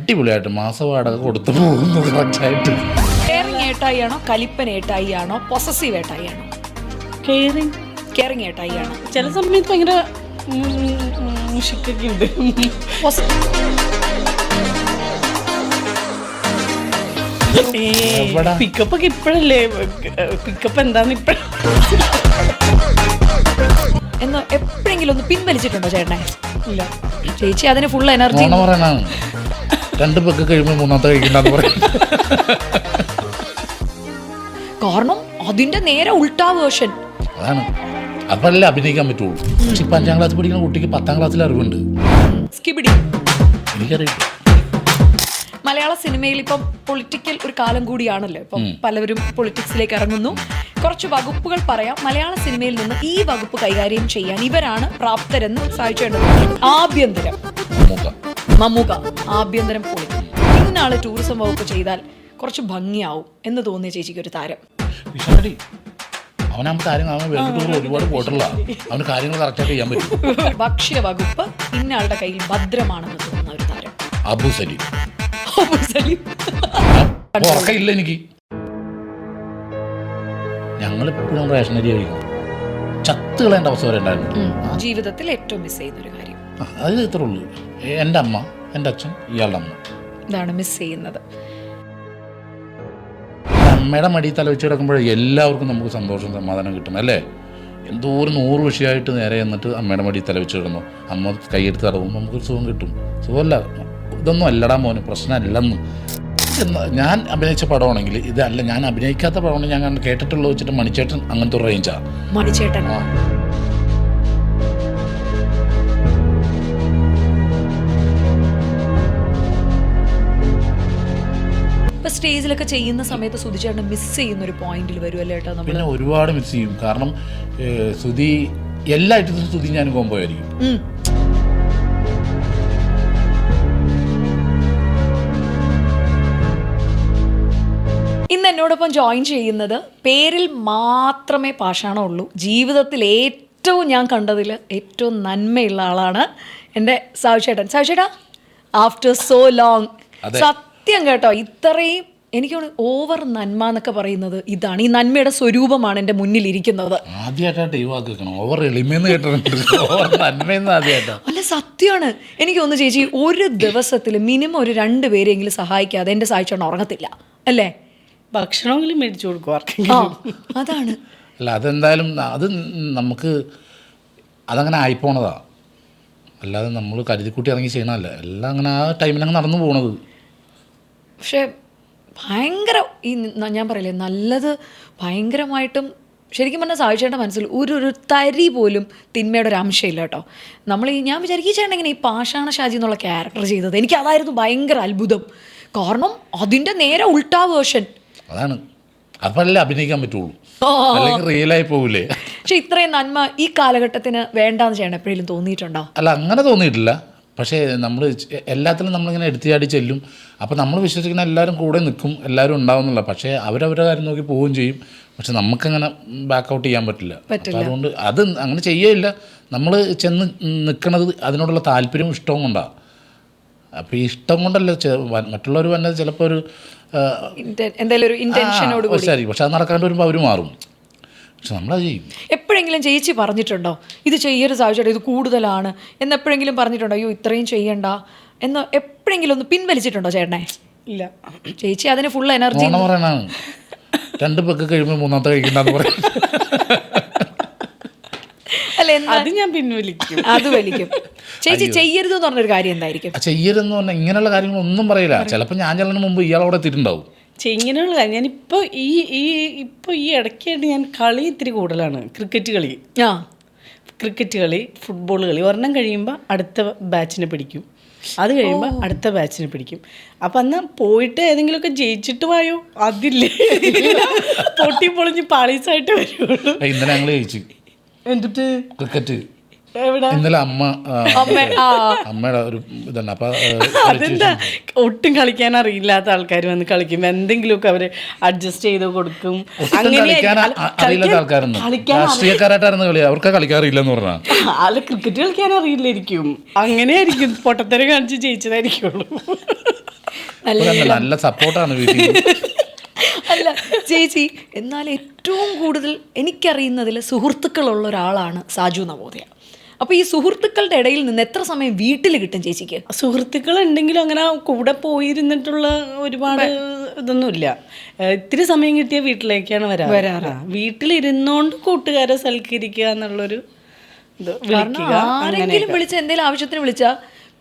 അടിപൊളിയായിട്ട് മാസവാടക കൊടുത്തു പോകുന്നു കറക്റ്റായിട്ട്. കെയറിങ് ഏട്ടായി ആണോ, കലിപ്പൻ ഏട്ടായി ആണോ, പൊസസീവ് ഏട്ടായി ആണോ? കെയറിങ് ഏട്ടായി ആണോ? ചില സമയത്ത് ഭയങ്കര മുഷിക്കൊക്കെ ഉണ്ട്. പിക്കപ്പ് ഒക്കെ ഇപ്പഴല്ലേ, പിക്കപ്പ് എന്താന്ന് ഇപ്പഴ എന്ന് എപ്പോഴെങ്കിലും ഒന്ന് പിൻവലിച്ചിട്ടുണ്ടോ ചേട്ടനെ? ഇല്ല. ചേച്ചി അതിന് ഫുൾ എനർജി പറയണ 2 പെഗ് കഴിയുമ്പോൾ 3ാമത്തെ കഴിക്കണ്ടെന്ന് പറയും. കാരണം അതിന്റെ നേരെ ഉൾട്ടാ വേർഷൻ. അതാണ്, അപ്പല്ലേ അഭിനയിക്കാൻ പറ്റുള്ളൂ. പക്ഷെ ഇപ്പൊ 5ാം ക്ലാസ് പഠിക്കുന്ന കുട്ടിക്ക് 10ാം ക്ലാസ്സിൽ അറിവുണ്ട്. സ്കിബിഡി എനിക്കറിയില്ല. മലയാള സിനിമയിൽ ഇപ്പം പൊളിറ്റിക്കൽ ഒരു കാലം കൂടിയാണല്ലോ. ഇപ്പം പലവരും പൊളിറ്റിക്സിലേക്ക് ഇറങ്ങുന്നു. കുറച്ച് വകുപ്പുകൾ പറയാം. മലയാള സിനിമയിൽ നിന്ന് ഈ വകുപ്പ് കൈകാര്യം ചെയ്യാൻ ഇവരാണ് പ്രാപ്തരെന്ന് സാധിച്ചേണ്ടത്. ആഭ്യന്തരം മമ്മൂക്ക, ആഭ്യന്തരം പൊളിക്കും. ഇന്നാള് ടൂറിസം വകുപ്പ് ചെയ്താൽ കുറച്ച് ഭംഗിയാവും എന്ന് തോന്നിയ ചേച്ചിക്ക് ഒരു താരം. ഒരുപാട് പോയിട്ടുള്ള അവന് കാര്യങ്ങൾ കറക്റ്റായിട്ട് ചെയ്യാൻ പറ്റും. ഭക്ഷ്യ വകുപ്പ് ഇന്നയാളുടെ കയ്യിൽ ഭദ്രമാണെന്ന് തോന്നുന്ന ഒരു താരം അബു സലീം. ഉറക്കമില്ല എനിക്ക്. ഞങ്ങളിപ്പോഴും റേഷനരി കഴിക്കും. ചത്ത് കളയേണ്ട അവസ്ഥ വരെ ഉണ്ടായിരുന്നു. ജീവിതത്തിൽ ഏറ്റവും മിസ് ചെയ്യുന്ന ഒരു കാര്യം അത് ഇത്രേ ഉള്ളൂ. എൻ്റെ അമ്മ, എൻ്റെ അച്ഛൻ, ഇയാളുടെ അമ്മ, ഇതാണ് മിസ് ചെയ്യുന്നത്. അമ്മയുടെ മടി തല വെച്ച് കിടക്കുമ്പോഴേ എല്ലാവർക്കും നമുക്ക് സന്തോഷം സമാധാനം കിട്ടും അല്ലേ. എന്തോ ഒരു 100 വിഷയമായിട്ട് നേരെ എന്നിട്ട് അമ്മയുടെ മടി തല വെച്ച് കിടന്നു, അമ്മ കൈയെടുത്ത് തടവുമ്പോൾ നമുക്കൊരു സുഖം കിട്ടും. സുഖമല്ല, ഇതൊന്നും അല്ലടാ മോന്, പ്രശ്നമല്ലെന്ന്. ഞാൻ അഭിനയിച്ച പടമാണെങ്കിൽ ഇതല്ല, ഞാൻ അഭിനയിക്കാത്ത പടമാണെങ്കിൽ ഞാൻ കേട്ടിട്ടുള്ള വെച്ചിട്ട് മണിച്ചേട്ടൻ അങ്ങനത്തെ ഒരു റേഞ്ചാ. മണിച്ചേട്ടൻ ഇപ്പൊ സ്റ്റേജിലൊക്കെ ചെയ്യുന്ന സമയത്ത് സുധിച്ചേട്ടനെ മിസ് ചെയ്യുന്ന ഒരു പോയിന്റിൽ വരുമല്ലേ ഏട്ടാ? പിന്നെ ഒരുപാട് മിസ് ചെയ്യും. കാരണം സുധി എല്ലാ ഐറ്റത്തിലും സുധി ഞാൻ കോമ്പോ ആയിരിക്കും. ഇന്ന് എന്നോടൊപ്പം ജോയിൻ ചെയ്യുന്നത് പേരിൽ മാത്രമേ പാഷാണമുള്ളൂ, ജീവിതത്തിൽ ഏറ്റവും ഞാൻ കണ്ടതിൽ ഏറ്റവും നന്മയുള്ള ആളാണ് എൻ്റെ സാവിച്ചേട്ടൻ. സാവിച്ചേട്ടാ, ആഫ്റ്റർ സോ ലോങ്, സത്യം കേട്ടോ, ഇത്രയും എനിക്ക് ഓവർ നന്മ എന്നൊക്കെ പറയുന്നത് ഇതാണ്. ഈ നന്മയുടെ സ്വരൂപമാണ് എൻ്റെ മുന്നിലിരിക്കുന്നത്. അല്ല, സത്യമാണ്. എനിക്ക് തോന്നുന്നു ചേച്ചി, ഒരു ദിവസത്തിൽ മിനിമം ഒരു 2 പേരെങ്കിലും സഹായിക്കാതെ എൻ്റെ സാവിച്ചേട്ടൻ ഉറങ്ങത്തില്ല അല്ലേ? ഭക്ഷണമെങ്കിലും മേടിച്ചു കൊടുക്കും. അതാണ്. അല്ല, അതെന്തായാലും അത് നമുക്ക് അതങ്ങനെ ആയിപ്പോണതാ. അല്ലാതെ നമ്മൾ കരുതിക്കൂട്ടി ഇറങ്ങി ചെയ്യണമല്ല, എല്ലാം അങ്ങനെ ആ ടൈമിലങ്ങ് നടന്നു പോണത്. പക്ഷേ ഭയങ്കര ഈ ഞാൻ പറയില്ലേ, നല്ലത് ഭയങ്കരമായിട്ടും ശരിക്കും പറഞ്ഞാൽ സാവിച്ചേട്ടൻ്റെ മനസ്സിൽ ഒരു തരി പോലും തിന്മയുടെ ഒരു അംശമില്ല കേട്ടോ. ഞാൻ വിചാരിക്കും ഈ ചേട്ടൻ ഇങ്ങനെ ഈ പാഷാണ ഷാജി എന്നുള്ള ക്യാരക്ടർ ചെയ്തത്, എനിക്ക് അതായിരുന്നു ഭയങ്കര അത്ഭുതം. കാരണം അതിൻ്റെ നേരെ ഉൾട്ടാ വേർഷൻ. അതാണ്, അതല്ലേ അഭിനയിക്കാൻ പറ്റുള്ളൂ, അല്ലെങ്കിൽ റിയലായി പോകില്ലേ. പക്ഷെ ഇത്രയും നന്മ ഈ കാലഘട്ടത്തിന് വേണ്ടാന്ന് ചെയ്യണം എപ്പോഴെങ്കിലും തോന്നിയിട്ടുണ്ടോ? അല്ല, അങ്ങനെ തോന്നിയിട്ടില്ല. പക്ഷേ നമ്മൾ എല്ലാത്തിലും നമ്മളിങ്ങനെ എടുത്തിയാടി ചെല്ലും. അപ്പോൾ നമ്മൾ വിശ്വസിക്കുന്ന എല്ലാവരും കൂടെ നിൽക്കും, എല്ലാവരും ഉണ്ടാവുന്നില്ല. പക്ഷേ അവരവരുടെ കാര്യം നോക്കി പോവുകയും ചെയ്യും. പക്ഷെ നമുക്കങ്ങനെ ബാക്ക് ഔട്ട് ചെയ്യാൻ പറ്റില്ല. അതുകൊണ്ട് അത് അങ്ങനെ ചെയ്യുകയില്ല. നമ്മൾ ചെന്ന് നിൽക്കുന്നത് അതിനോടുള്ള താല്പര്യവും ഇഷ്ടവും കൊണ്ടാണ്. അപ്പോൾ ഈ ഇഷ്ടം കൊണ്ടല്ല മറ്റുള്ളവർ വന്നത് ചിലപ്പോൾ ഒരു എന്തെങ്കിലും ഒരു ഇന്റൻഷനോട് കൂടി ശരി, പക്ഷെ അത് നടക്കാണ്ട് വരുമ്പോൾ അവർ മാറും. പക്ഷെ നമ്മളത് ചെയ്യും. എപ്പോഴെങ്കിലും ചേച്ചി പറഞ്ഞിട്ടുണ്ടോ ഇത് ചെയ്യരുത് സാവിച്ചേട്ടാ, ഇത് കൂടുതലാണ് എന്നെപ്പോഴെങ്കിലും പറഞ്ഞിട്ടുണ്ടോ? അയ്യോ ഇത്രയും ചെയ്യണ്ട എന്ന് എപ്പോഴെങ്കിലും ഒന്ന് പിൻവലിച്ചിട്ടുണ്ടോ ചേട്ടനെ? ഇല്ല. ചേച്ചി അതിന് ഫുൾ എനർജി പറയണാണ്. 2 പെഗ് കഴിയുമ്പോൾ 3ാമത്തെ കഴിക്കണ്ടെന്ന് പറയും. അത് ഞാൻ പിൻവലിക്കും. അത് വലിക്കും. ചേച്ചി ചെയ്യരുതെന്ന് പറഞ്ഞൊരു കാര്യം എന്തായിരിക്കും? ചെയ്യരുതെന്ന് പറഞ്ഞാൽ ഇങ്ങനെയുള്ള കാര്യങ്ങളൊന്നും പറയില്ല. ചിലപ്പോൾ ഞാൻ ചെല്ലുന്ന മുമ്പ് ഇയാളവിടെ എത്തിയിട്ടുണ്ടാവും. ഇങ്ങനെയുള്ള കാര്യം ഞാനിപ്പോൾ ഈ ഇടയ്ക്കായിട്ട് ഞാൻ കളി ഇത്തിരി കൂടുതലാണ്. ക്രിക്കറ്റ് കളി, ഫുട്ബോൾ കളി. ഒരെണ്ണം കഴിയുമ്പോൾ അടുത്ത ബാച്ചിനെ പിടിക്കും, അത് കഴിയുമ്പോൾ അടുത്ത ബാച്ചിനെ പിടിക്കും. അപ്പം എന്നാൽ പോയിട്ട് ഏതെങ്കിലുമൊക്കെ ജയിച്ചിട്ട് പോയോ, അതില്ലേ പൊട്ടിപ്പൊളിഞ്ഞ് പാളീസായിട്ട് വരുള്ളൂ. ഇന്നലെ ഞങ്ങൾ ജയിച്ചു. എന്നിട്ട് ക്രിക്കറ്റ് എവിടെ? ഇന്നലെ അമ്മയുടെ ഒരു ഇതാണ്. അപ്പൊ അതെന്താ, ഒട്ടും കളിക്കാൻ അറിയില്ലാത്ത ആൾക്കാർ വന്ന് കളിക്കുമ്പോൾ എന്തെങ്കിലുമൊക്കെ അവര് അഡ്ജസ്റ്റ് ചെയ്ത് കൊടുക്കും. അറിയില്ലാത്ത ആൾക്കാരൊന്നും രാഷ്ട്രീയക്കാരായിട്ടായിരുന്നു കളി, അവർക്ക് കളിക്കാറില്ലെന്ന് പറഞ്ഞാൽ അല്ല, ക്രിക്കറ്റ് കളിക്കാൻ അറിയില്ലായിരിക്കും. അങ്ങനെയായിരിക്കും, പൊട്ടത്തരം കാണിച്ച് ജയിച്ചതായിരിക്കുള്ളൂ. നല്ല സപ്പോർട്ടാണ് വീട്ടിൽ. അല്ല ചേച്ചി, എന്നാൽ ഏറ്റവും കൂടുതൽ എനിക്കറിയുന്നതിൽ സുഹൃത്തുക്കളുള്ള ഒരാളാണ് സാജു നവോദയ. അപ്പോൾ ഈ സുഹൃത്തുക്കളുടെ ഇടയിൽ നിന്ന് എത്ര സമയം വീട്ടിൽ കിട്ടും ചേച്ചിക്ക്? സുഹൃത്തുക്കൾ ഉണ്ടെങ്കിലും അങ്ങനെ കൂടെ പോയിരുന്നിട്ടുള്ള ഒരുപാട് ഇതൊന്നുമില്ല. ഇത്തിരി സമയം കിട്ടിയ വീട്ടിലേക്കാണ് വരാറ്. വീട്ടിലിരുന്നോണ്ട് കൂട്ടുകാരെ സൽക്കരിക്കുക എന്നുള്ളൊരു ഇത്, വിളിക്കുക. ആരെങ്കിലും വിളിച്ച എന്തെങ്കിലും ആവശ്യത്തിന് വിളിച്ചാ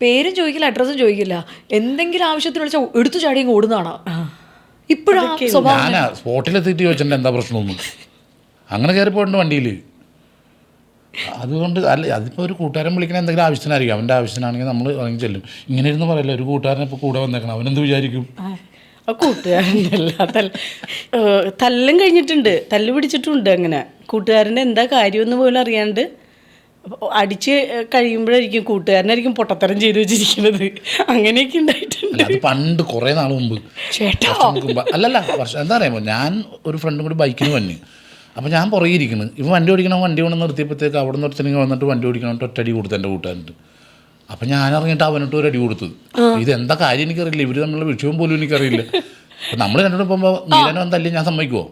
പേരും ചോദിക്കില്ല, അഡ്രസ്സും ചോദിക്കില്ല, എന്തെങ്കിലും ആവശ്യത്തിന് വിളിച്ചാൽ എടുത്തു ചാടി ഓടുന്നതാണോ ഇപ്പോഴാ സ്വഭാവം? ഞാനാ സ്പോട്ടിലെത്തിയിട്ട് ചോദിച്ചിട്ടുണ്ട് എന്താ പ്രശ്നമൊന്നും. അങ്ങനെ കയറി പോയിട്ടുണ്ട് വണ്ടിയിൽ. അതുകൊണ്ട് അല്ല, അതിപ്പോൾ ഒരു കൂട്ടുകാരൻ വിളിക്കണ എന്തെങ്കിലും ആവശ്യത്തിനായിരിക്കും. അവൻ്റെ ആവശ്യത്തിനാണെങ്കിൽ നമ്മൾ ഇറങ്ങി ചെല്ലും. ഇങ്ങനെ ഇരുന്ന് പറയല്ല, ഒരു കൂട്ടുകാരനെ ഇപ്പോൾ കൂടെ വന്നേക്കണം, അവനെന്ത് വിചാരിക്കും? കൂട്ടുകാരൻ്റെ തല്ലും കഴിഞ്ഞിട്ടുണ്ട്, തല്ല് പിടിച്ചിട്ടുണ്ട്. അങ്ങനെ കൂട്ടുകാരൻ്റെ എന്താ കാര്യമെന്ന് പോലും അറിയാണ്ട് അടിച്ച് കഴിയുമ്പോഴായിരിക്കും കൂട്ടുകാരനായിരിക്കും പൊട്ടത്തരം ചെയ്ത് വെച്ചിരിക്കുന്നത്. അങ്ങനെയൊക്കെ ഉണ്ടായിട്ടുണ്ട്. അത് പണ്ട് കുറേ നാൾ മുമ്പ്. അല്ലല്ല, വർഷം എന്താ പറയുമ്പോൾ ഞാൻ ഒരു ഫ്രണ്ടും കൂടി ബൈക്കിന് വന്നു. അപ്പോൾ ഞാൻ പുറകിരിക്കുന്നു. ഇവൻ വണ്ടി ഓടിക്കണം, വണ്ടി കൊണ്ട് നിർത്തിയപ്പോഴത്തേക്ക് അവിടെ നിന്ന് ഒരുത്തനെങ്കിൽ വന്നിട്ട് വണ്ടി ഓടിക്കണം ഒറ്റടി കൊടുത്തു എൻ്റെ കൂട്ടുകാരൻ്റെ. അപ്പം ഞാൻ ഇറങ്ങിയിട്ട് അവനിട്ട് ഒരു അടി കൊടുത്തത്. ഇതെന്താ കാര്യം എനിക്കറിയില്ല, ഇവർ തമ്മിലുള്ള വിഷയം പോലും എനിക്കറിയില്ല. അപ്പം നമ്മൾ രണ്ടോട് പോകുമ്പോൾ നീലനും തല്ലി ഞാൻ സമ്മതിക്കുമോ?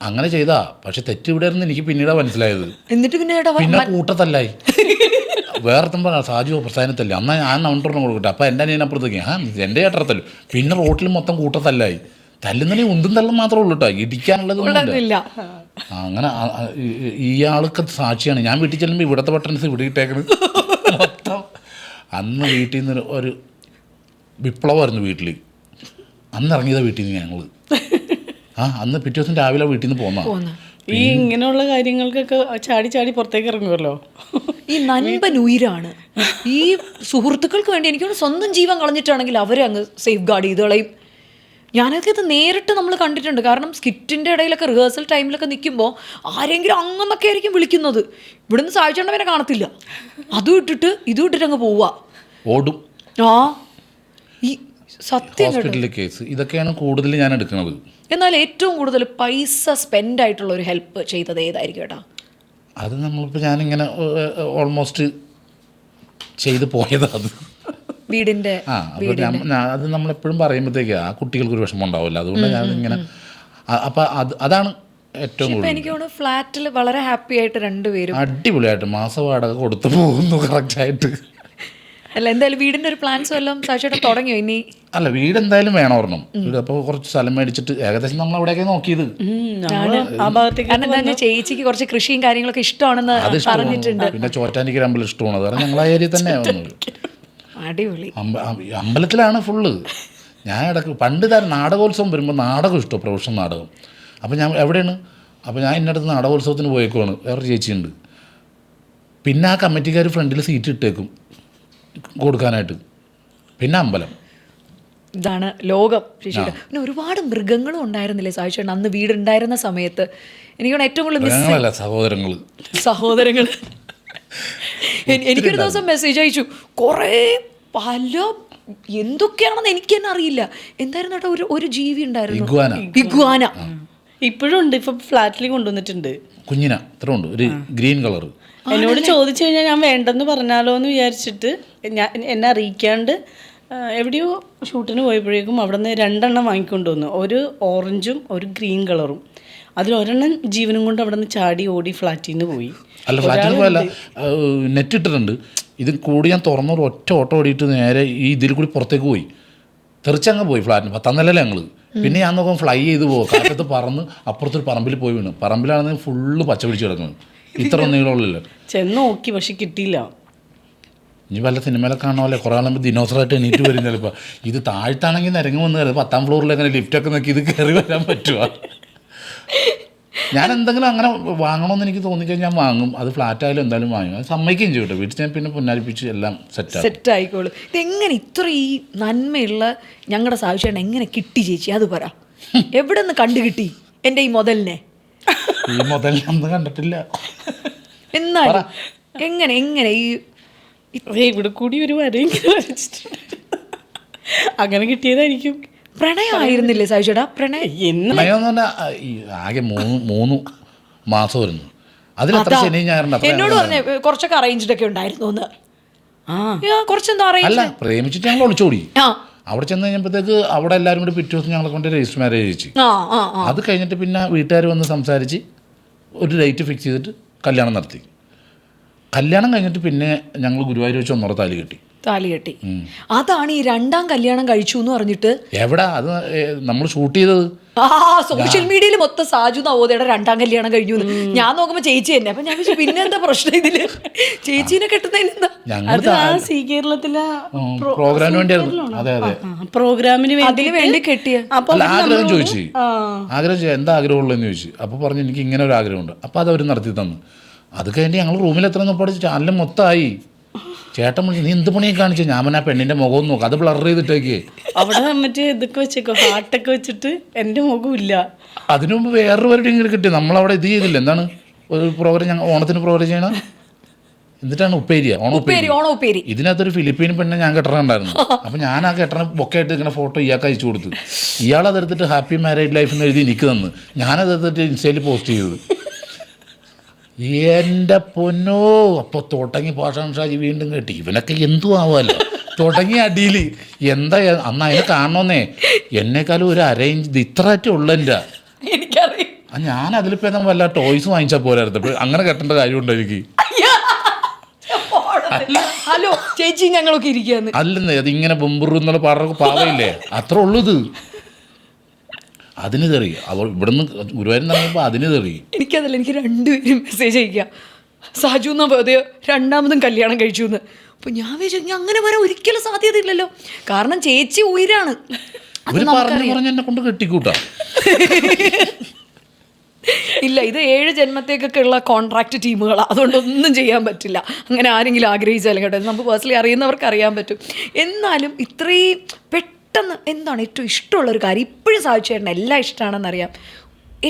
അങ്ങനെ ചെയ്താ. പക്ഷെ തെറ്റ് ഇവിടെ ആയിരുന്നു എനിക്ക് പിന്നീടാണ് മനസ്സിലായത്. എന്നിട്ട് പിന്നെ കൂട്ടത്തല്ലായി. വേറെത്തുമ്പോൾ സാജു പ്രസ്ഥാനത്തല്ല അന്നാ ഞാൻ നൗണ്ടറിന് കൊടുക്കട്ടെ. അപ്പം എൻ്റെ അനിയനപ്പുറത്തേക്ക് എൻ്റെ ചേട്ടത്തല്ലു. പിന്നെ റോട്ടിൽ മൊത്തം കൂട്ടത്തല്ലായി. തല്ലുന്നതിന് ഉന്തും തള്ളും മാത്രമേ ഉള്ളൂ കേട്ടോ, ഇടിക്കാനുള്ളതൊന്നുമില്ല. അങ്ങനെ ഇയാൾക്ക് സാക്ഷിയാണ്. ഞാൻ വീട്ടിൽ ചെല്ലുമ്പോൾ ഇവിടുത്തെ ബട്ടൺസ് ഇവിടെ ഇട്ടേക്കുന്നത് മൊത്തം. അന്ന് വീട്ടിൽ നിന്ന് ഒരു വിപ്ലവമായിരുന്നു വീട്ടിൽ. അന്ന് ഇറങ്ങിയതാണ് വീട്ടിൽ നിന്ന് ഞങ്ങൾ. അന്ന് പിറ്റേ ദിവസം രാവിലെ വീട്ടിൽ നിന്ന് പോന്ന ഈ ഇങ്ങനെയുള്ള കാര്യങ്ങൾക്കൊക്കെ ചാടി ചാടി പുറത്തേക്ക് ഇറങ്ങുമല്ലോ. ഈ നൻപൻ ഉയരാണ് ഈ സുഹൃത്തുക്കൾക്ക് വേണ്ടി. എനിക്ക് സ്വന്തം ജീവൻ കളഞ്ഞിട്ടാണെങ്കിൽ അവരെ അങ്ങ് സേഫ് ഗാർഡ് ചെയ്ത് കളയും. ഞാനൊക്കെ ഇത് നേരിട്ട് നമ്മൾ കണ്ടിട്ടുണ്ട്. കാരണം സ്കിറ്റിൻ്റെ ഇടയിലൊക്കെ റിഹേഴ്സൽ ടൈമിലൊക്കെ നിൽക്കുമ്പോൾ ആരെങ്കിലും അങ്ങന്നൊക്കെ ആയിരിക്കും വിളിക്കുന്നത്. ഇവിടുന്ന് സാധിച്ചേണ്ടവരെ കാണത്തില്ല. അതും ഇട്ടിട്ട് അങ്ങ് പോവുക, ഓടും. ഈ സത്യം ഹോസ്പിറ്റലിലെ കേസ് ഇതൊക്കെയാണ് കൂടുതൽ ഞാൻ എടുക്കുന്നത്. എന്നാൽ ഏറ്റവും കൂടുതൽ പൈസ സ്പെൻഡ് ആയിട്ടുള്ള ഒരു ഹെൽപ്പ് ചെയ്തത് ഏതായിരിക്കും ഏട്ടാ? അത് നമ്മളിപ്പോൾ ഞാനിങ്ങനെ ഓൾമോസ്റ്റ് ചെയ്ത് പോയതാണ്. വീടിൻ്റെ അത് നമ്മളെപ്പോഴും പറയുമ്പോഴത്തേക്ക് ആ കുട്ടികൾക്കൊരു വിഷമം ഉണ്ടാവില്ല. അതുകൊണ്ട് ഞാൻ ഇങ്ങനെ അപ്പം അതാണ് ഏറ്റവും കൂടുതൽ. എനിക്ക് തോന്നുന്നു ഫ്ലാറ്റിൽ വളരെ ഹാപ്പി ആയിട്ട് രണ്ടുപേരും അടിപൊളിയായിട്ട് മാസ വാടക കൊടുത്തു പോകുന്നു കറക്റ്റായിട്ട്. അല്ല, എന്തായാലും വീടിൻ്റെ ഒരു പ്ലാൻസ് എല്ലാം സാക്ഷിയായിട്ട് തുടങ്ങിയോ ഇനി? അല്ല, വീട് എന്തായാലും വേണം ഒരെണ്ണം. വീട് അപ്പോൾ കുറച്ച് സ്ഥലം മേടിച്ചിട്ട് ഏകദേശം നമ്മൾ അവിടെയൊക്കെ നോക്കിയത്. കാരണം ചേച്ചിക്ക് കുറച്ച് കൃഷിയും കാര്യങ്ങളൊക്കെ ഇഷ്ടമാണെന്ന് പറഞ്ഞിട്ടുണ്ട്. പിന്നെ ചോറ്റാനിക്കര അമ്പലം ഇഷ്ടമാണ്. അത് ഞങ്ങൾ ആ ഏരിയ തന്നെ വന്നത്. അടിപൊളി അമ്പലത്തിലാണ് ഫുള്ള്. ഞാൻ ഇടയ്ക്ക് പണ്ട് തരം നാടകോത്സവം വരുമ്പോൾ നാടകം ഇഷ്ടം, പ്രൊഫഷണൽ നാടകം. അപ്പോൾ ഞാൻ എവിടെയാണ്? അപ്പോൾ ഞാൻ ഇന്നടത്ത് നാടകോത്സവത്തിന് പോയേക്കുവാണ്. വേറൊരു ചേച്ചിയുണ്ട്. പിന്നെ ആ കമ്മിറ്റിക്കാർ ഫ്രണ്ടിൽ സീറ്റ് ഇട്ടേക്കും കൊടുക്കാനായിട്ട്. പിന്നെ അമ്പലം. ഇതാണ് ലോകം ശശിയുടെ. പിന്നെ ഒരുപാട് മൃഗങ്ങളും ഉണ്ടായിരുന്നില്ലേ സാക്ഷിയുടെ അന്ന് വീടുണ്ടായിരുന്ന സമയത്ത്? എനിക്ക് ഏറ്റവും കൂടുതൽ സഹോദരങ്ങൾ. എനിക്കൊരു ദിവസം മെസ്സേജ് അയച്ചു, കുറേ പല എന്തൊക്കെയാണെന്ന് എനിക്ക് തന്നെ അറിയില്ല. എന്തായിരുന്നു കേട്ടോ ഒരു ജീവി ഉണ്ടായിരുന്നു, ഇഗ്വാന. ഇപ്പോഴും ഉണ്ട്. ഇപ്പൊ ഫ്ലാറ്റിൽ കൊണ്ടുവന്നിട്ടുണ്ട് കുഞ്ഞിന. ഇത്ര ഉണ്ട്, ഒരു ഗ്രീൻ കളർ. എന്നോട് ചോദിച്ചു കഴിഞ്ഞാൽ ഞാൻ വേണ്ടെന്ന് പറഞ്ഞാലോ എന്ന് വിചാരിച്ചിട്ട് എന്നെ അറിയിക്കാണ്ട് എവിടെയോ ഷൂട്ടിന് പോയപ്പോഴേക്കും അവിടെ നിന്ന് 2 എണ്ണം വാങ്ങിക്കൊണ്ടുവന്നു. ഒരു ഓറഞ്ചും ഒരു ഗ്രീൻ കളറും. അതിലൊരെണ്ണം ജീവനും കൊണ്ട് അവിടെ നിന്ന് ചാടി ഓടി ഫ്ലാറ്റിൽ നിന്ന് പോയി. അല്ല, ഫ്ലാറ്റിൽ പോയല്ല, നെറ്റ് ഇട്ടിട്ടുണ്ട്. ഇത് കൂടി ഞാൻ തുറന്നൊരു ഒറ്റ ഓട്ടം ഓടിയിട്ട് നേരെ ഈ ഇതിൽ കൂടി പുറത്തേക്ക് പോയി, തെറിച്ചങ്ങ് പോയി. ഫ്ലാറ്റിന് 10ാം നിലയിലെ ഞങ്ങൾ. പിന്നെ ഞാൻ നോക്കുമ്പോൾ ഫ്ലൈ ചെയ്ത് പോകും, കാറ്റത്ത് പറന്ന് അപ്പുറത്തൊരു പറമ്പിൽ പോയി വീണു. പറമ്പിലാണെങ്കിൽ ഫുള്ള് പച്ച പിടിച്ച് കിടക്കുന്നത്. ഇത്ര നീളമുള്ളല്ലോ. ചെന്ന് നോക്കി, പക്ഷെ കിട്ടിയില്ല. ഇനി വല്ല സിനിമയിലൊക്കെ കാണുമല്ലേ, കുറേ ആളുമ്പോൾ ദിനോസറായിട്ട് എണീറ്റ് വരും ചിലപ്പോൾ. ഇത് താഴ്ത്താണെങ്കിൽ നിരങ്ങി വന്ന് കയറി 10ാം ഫ്ലോറിൽ എങ്ങനെ ലിഫ്റ്റൊക്കെ നോക്കി ഇത് കയറി വരാൻ പറ്റുമോ? ഞാൻ എന്തെങ്കിലും അങ്ങനെ വാങ്ങണമെന്ന് എനിക്ക് തോന്നിക്കഴിഞ്ഞാൽ ഞാൻ വാങ്ങും. അത് ഫ്ലാറ്റായാലും എന്തായാലും വാങ്ങും. അത് സമ്മതിക്കുകയും ചെയ്യും കേട്ടോ. വീട്ടിൽ ഞാൻ പിന്നെ പുനരിപ്പിച്ച് എല്ലാം സെറ്റ് ആയിക്കോളൂ. ഇതെങ്ങനെ ഇത്ര ഈ നന്മയുള്ള ഞങ്ങളുടെ സാക്ഷിയാണ് എങ്ങനെ കിട്ടി ചേച്ചി? അത് പറ. എവിടെ നിന്ന് കണ്ടു കിട്ടി എൻ്റെ ഈ മുതലിനെ? ഈ മുതലിനൊന്നും കണ്ടിട്ടില്ല. എന്നാലും എങ്ങനെ ഈ ഇവിടെ കൂടി ഒരു വരയെങ്കിലും വരച്ചിട്ടുണ്ട്. അങ്ങനെ കിട്ടിയതായിരിക്കും. പ്രണയമായിരുന്നില്ലേ സാക്ഷിയുടെ? പ്രണയം എന്ന് പറഞ്ഞാൽ ആകെ 3 മാസം വരുന്നു. അതിലെത്ര ശനി ഞായറുണ്ട്. എന്നോട് പറഞ്ഞ കുറച്ചൊക്കെ അറേഞ്ച്ഡ് ഒക്കെ ഉണ്ടായിരുന്നു. കുറച്ചെന്താ അറേഞ്ച്? അല്ല, പ്രേമിച്ചിട്ട് ഞങ്ങൾ ഒളിച്ചോടി. അവിടെ ചെന്ന് കഴിഞ്ഞപ്പോഴത്തേക്ക് അവിടെ എല്ലാവരും കൂടി പിറ്റേ ദിവസം ഞങ്ങളെ കൊണ്ട് രജിസ്റ്റർ മാരേജ് ചെയ്യിച്ചു. അത് കഴിഞ്ഞിട്ട് പിന്നെ വീട്ടുകാർ വന്ന് സംസാരിച്ച് ഒരു ഡേറ്റ് ഫിക്സ് ചെയ്തിട്ട് കല്യാണം നടത്തി. കല്യാണം കഴിഞ്ഞിട്ട് പിന്നെ ഞങ്ങൾ ഗുരുവായൂർ വെച്ച് ഒന്നോടെ താലി കെട്ടി. അതാണ് ഈ രണ്ടാം കല്യാണം കഴിച്ചു എന്ന് പറഞ്ഞിട്ട് എവിടാ അത് നമ്മൾ ഷൂട്ട് ചെയ്തത്. സോഷ്യൽ മീഡിയയിൽ മൊത്തം സാജു നവോദയുടെ രണ്ടാം കല്യാണം കഴിഞ്ഞു. ഞാൻ നോക്കുമ്പോ ചേച്ചി തന്നെ. അപ്പൊ ഞാൻ പിന്നെ എന്താ പ്രശ്നം ഇതില്, ചേച്ചീനെ കെട്ടുന്നതിനെന്താ? പ്രോഗ്രാമിന് വേണ്ടിയായിരുന്നു. അതെ അതെ, പ്രോഗ്രാമിന് വേണ്ടി കെട്ടിയ. ആഗ്രഹം ചോദിച്ചു, എന്താ ആഗ്രഹമുള്ളതെന്ന് ചോദിച്ചു. അപ്പോൾ പറഞ്ഞു എനിക്ക് ഇങ്ങനെ ഒരു ആഗ്രഹമുണ്ട്. അപ്പോൾ അത് അവർ നടത്തി തന്നു. അത് കഴിഞ്ഞ് ഞങ്ങൾ റൂമിൽ എത്ര പഠിച്ചു ചാനൽ മൊത്തമായി. ചേട്ടൻ വിളിച്ചു, നീ എന്ത് പണിയൊക്കെ കാണിച്ചു? ഞാൻ ആ പെണ്ണിന്റെ മുഖം നോക്കാം, അത് ബ്ലർ ചെയ്തിട്ടേക്ക് അവിടെ മറ്റേ ഇതൊക്കെ വെച്ചേക്കോ, ഹാർട്ടൊക്കെ വെച്ചിട്ട് എൻ്റെ മുഖമില്ല. അതിനു മുമ്പ് വേറൊരു പരിപാടി ഇങ്ങനെ കിട്ടി. നമ്മളവിടെ ഇത് ചെയ്തില്ല, എന്താണ് ഒരു പ്രോഗ്രാം, ഞങ്ങൾ ഓണത്തിന് പ്രോഗ്രാം ചെയ്യണം. എന്നിട്ടാണ് ഓണോപ്പേരി. ഇതിനകത്തൊരു ഫിലിപ്പീൻ പെണ്ണെ ഞാൻ കെട്ടണുണ്ടായിരുന്നു. അപ്പം ഞാൻ ആ കെട്ടണ ബൊക്കെയായിട്ട് ഇങ്ങനെ ഫോട്ടോ ഇയാൾക്ക് അയച്ചു കൊടുത്തു. ഇയാളതെടുത്തിട്ട് ഹാപ്പി മാരീഡ് ലൈഫ് എന്ന് എഴുതി എനിക്ക് തന്നു. ഞാനതെടുത്തിട്ട് ഇൻസ്റ്റയിൽ പോസ്റ്റ് ചെയ്തത്. എൻ്റെ പൊന്നോ, അപ്പോൾ തുടങ്ങി പാഷാൻ ഷാജി വീണ്ടും കേട്ടി. ഇവനൊക്കെ എന്തു ആവുമല്ലോ തുടങ്ങി അടിയിൽ. എന്താ അന്ന് അതിനെ കാണണമെന്നേ, എന്നെക്കാളും ഒരു അരയിഞ്ച് ഇത്രയാറ്റേ ഉള്ളെൻ്റെ. എനിക്കറിയാം. ഞാൻ അതിലിപ്പോൾ എന്താ വല്ല ടോയ്സ് വാങ്ങിച്ചാൽ പോരായിരുന്നു. അങ്ങനെ കെട്ടേണ്ട കാര്യമുണ്ടോ എനിക്ക്? ഹലോ ചേച്ചി, ഞങ്ങളൊക്കെ ഇരിക്കുകയെന്ന്. അല്ലെന്നേ, അതിങ്ങനെ ബുമ്പുറു എന്നുള്ള പാടൊക്കെ പാവയില്ലേ, അത്ര ഉള്ളത്. അതിന് തെറി. അവർ ഇവിടുന്ന് ഗുരുവായൂർ പറയുമ്പോൾ അതിന് തെറി. എനിക്കതല്ല, എനിക്ക് രണ്ടുപേരും മെസ്സേജ് അയക്കുക, സാജു നവോദയ രണ്ടാമതും കല്യാണം കഴിച്ചു എന്ന്. അപ്പോൾ ഞാൻ വിചാരിച്ചു അങ്ങനെ വരാൻ ഒരിക്കലും സാധ്യത ഇല്ലല്ലോ, കാരണം ചേച്ചി ഉയരാണ്. പറഞ്ഞ് എന്നെ കൊണ്ട് കെട്ടിക്കൂട്ടാ. ഇല്ല, ഇത് 7 ജന്മത്തേക്കൊക്കെ ഉള്ള കോൺട്രാക്ട് ടീമുകളാണ്, അതുകൊണ്ടൊന്നും ചെയ്യാൻ പറ്റില്ല. അങ്ങനെ ആരെങ്കിലും ആഗ്രഹിച്ചാലും കേട്ടോ, നമുക്ക് പേഴ്സണലി അറിയുന്നവർക്ക് അറിയാൻ പറ്റും. എന്നാലും ഇത്രയും പെട്ടെന്ന് എന്താണ് ഏറ്റവും ഇഷ്ടമുള്ളൊരു കാര്യം? ഇപ്പോഴും സായിച്ചേട്ടൻ എല്ലാം ഇഷ്ടമാണെന്നറിയാം.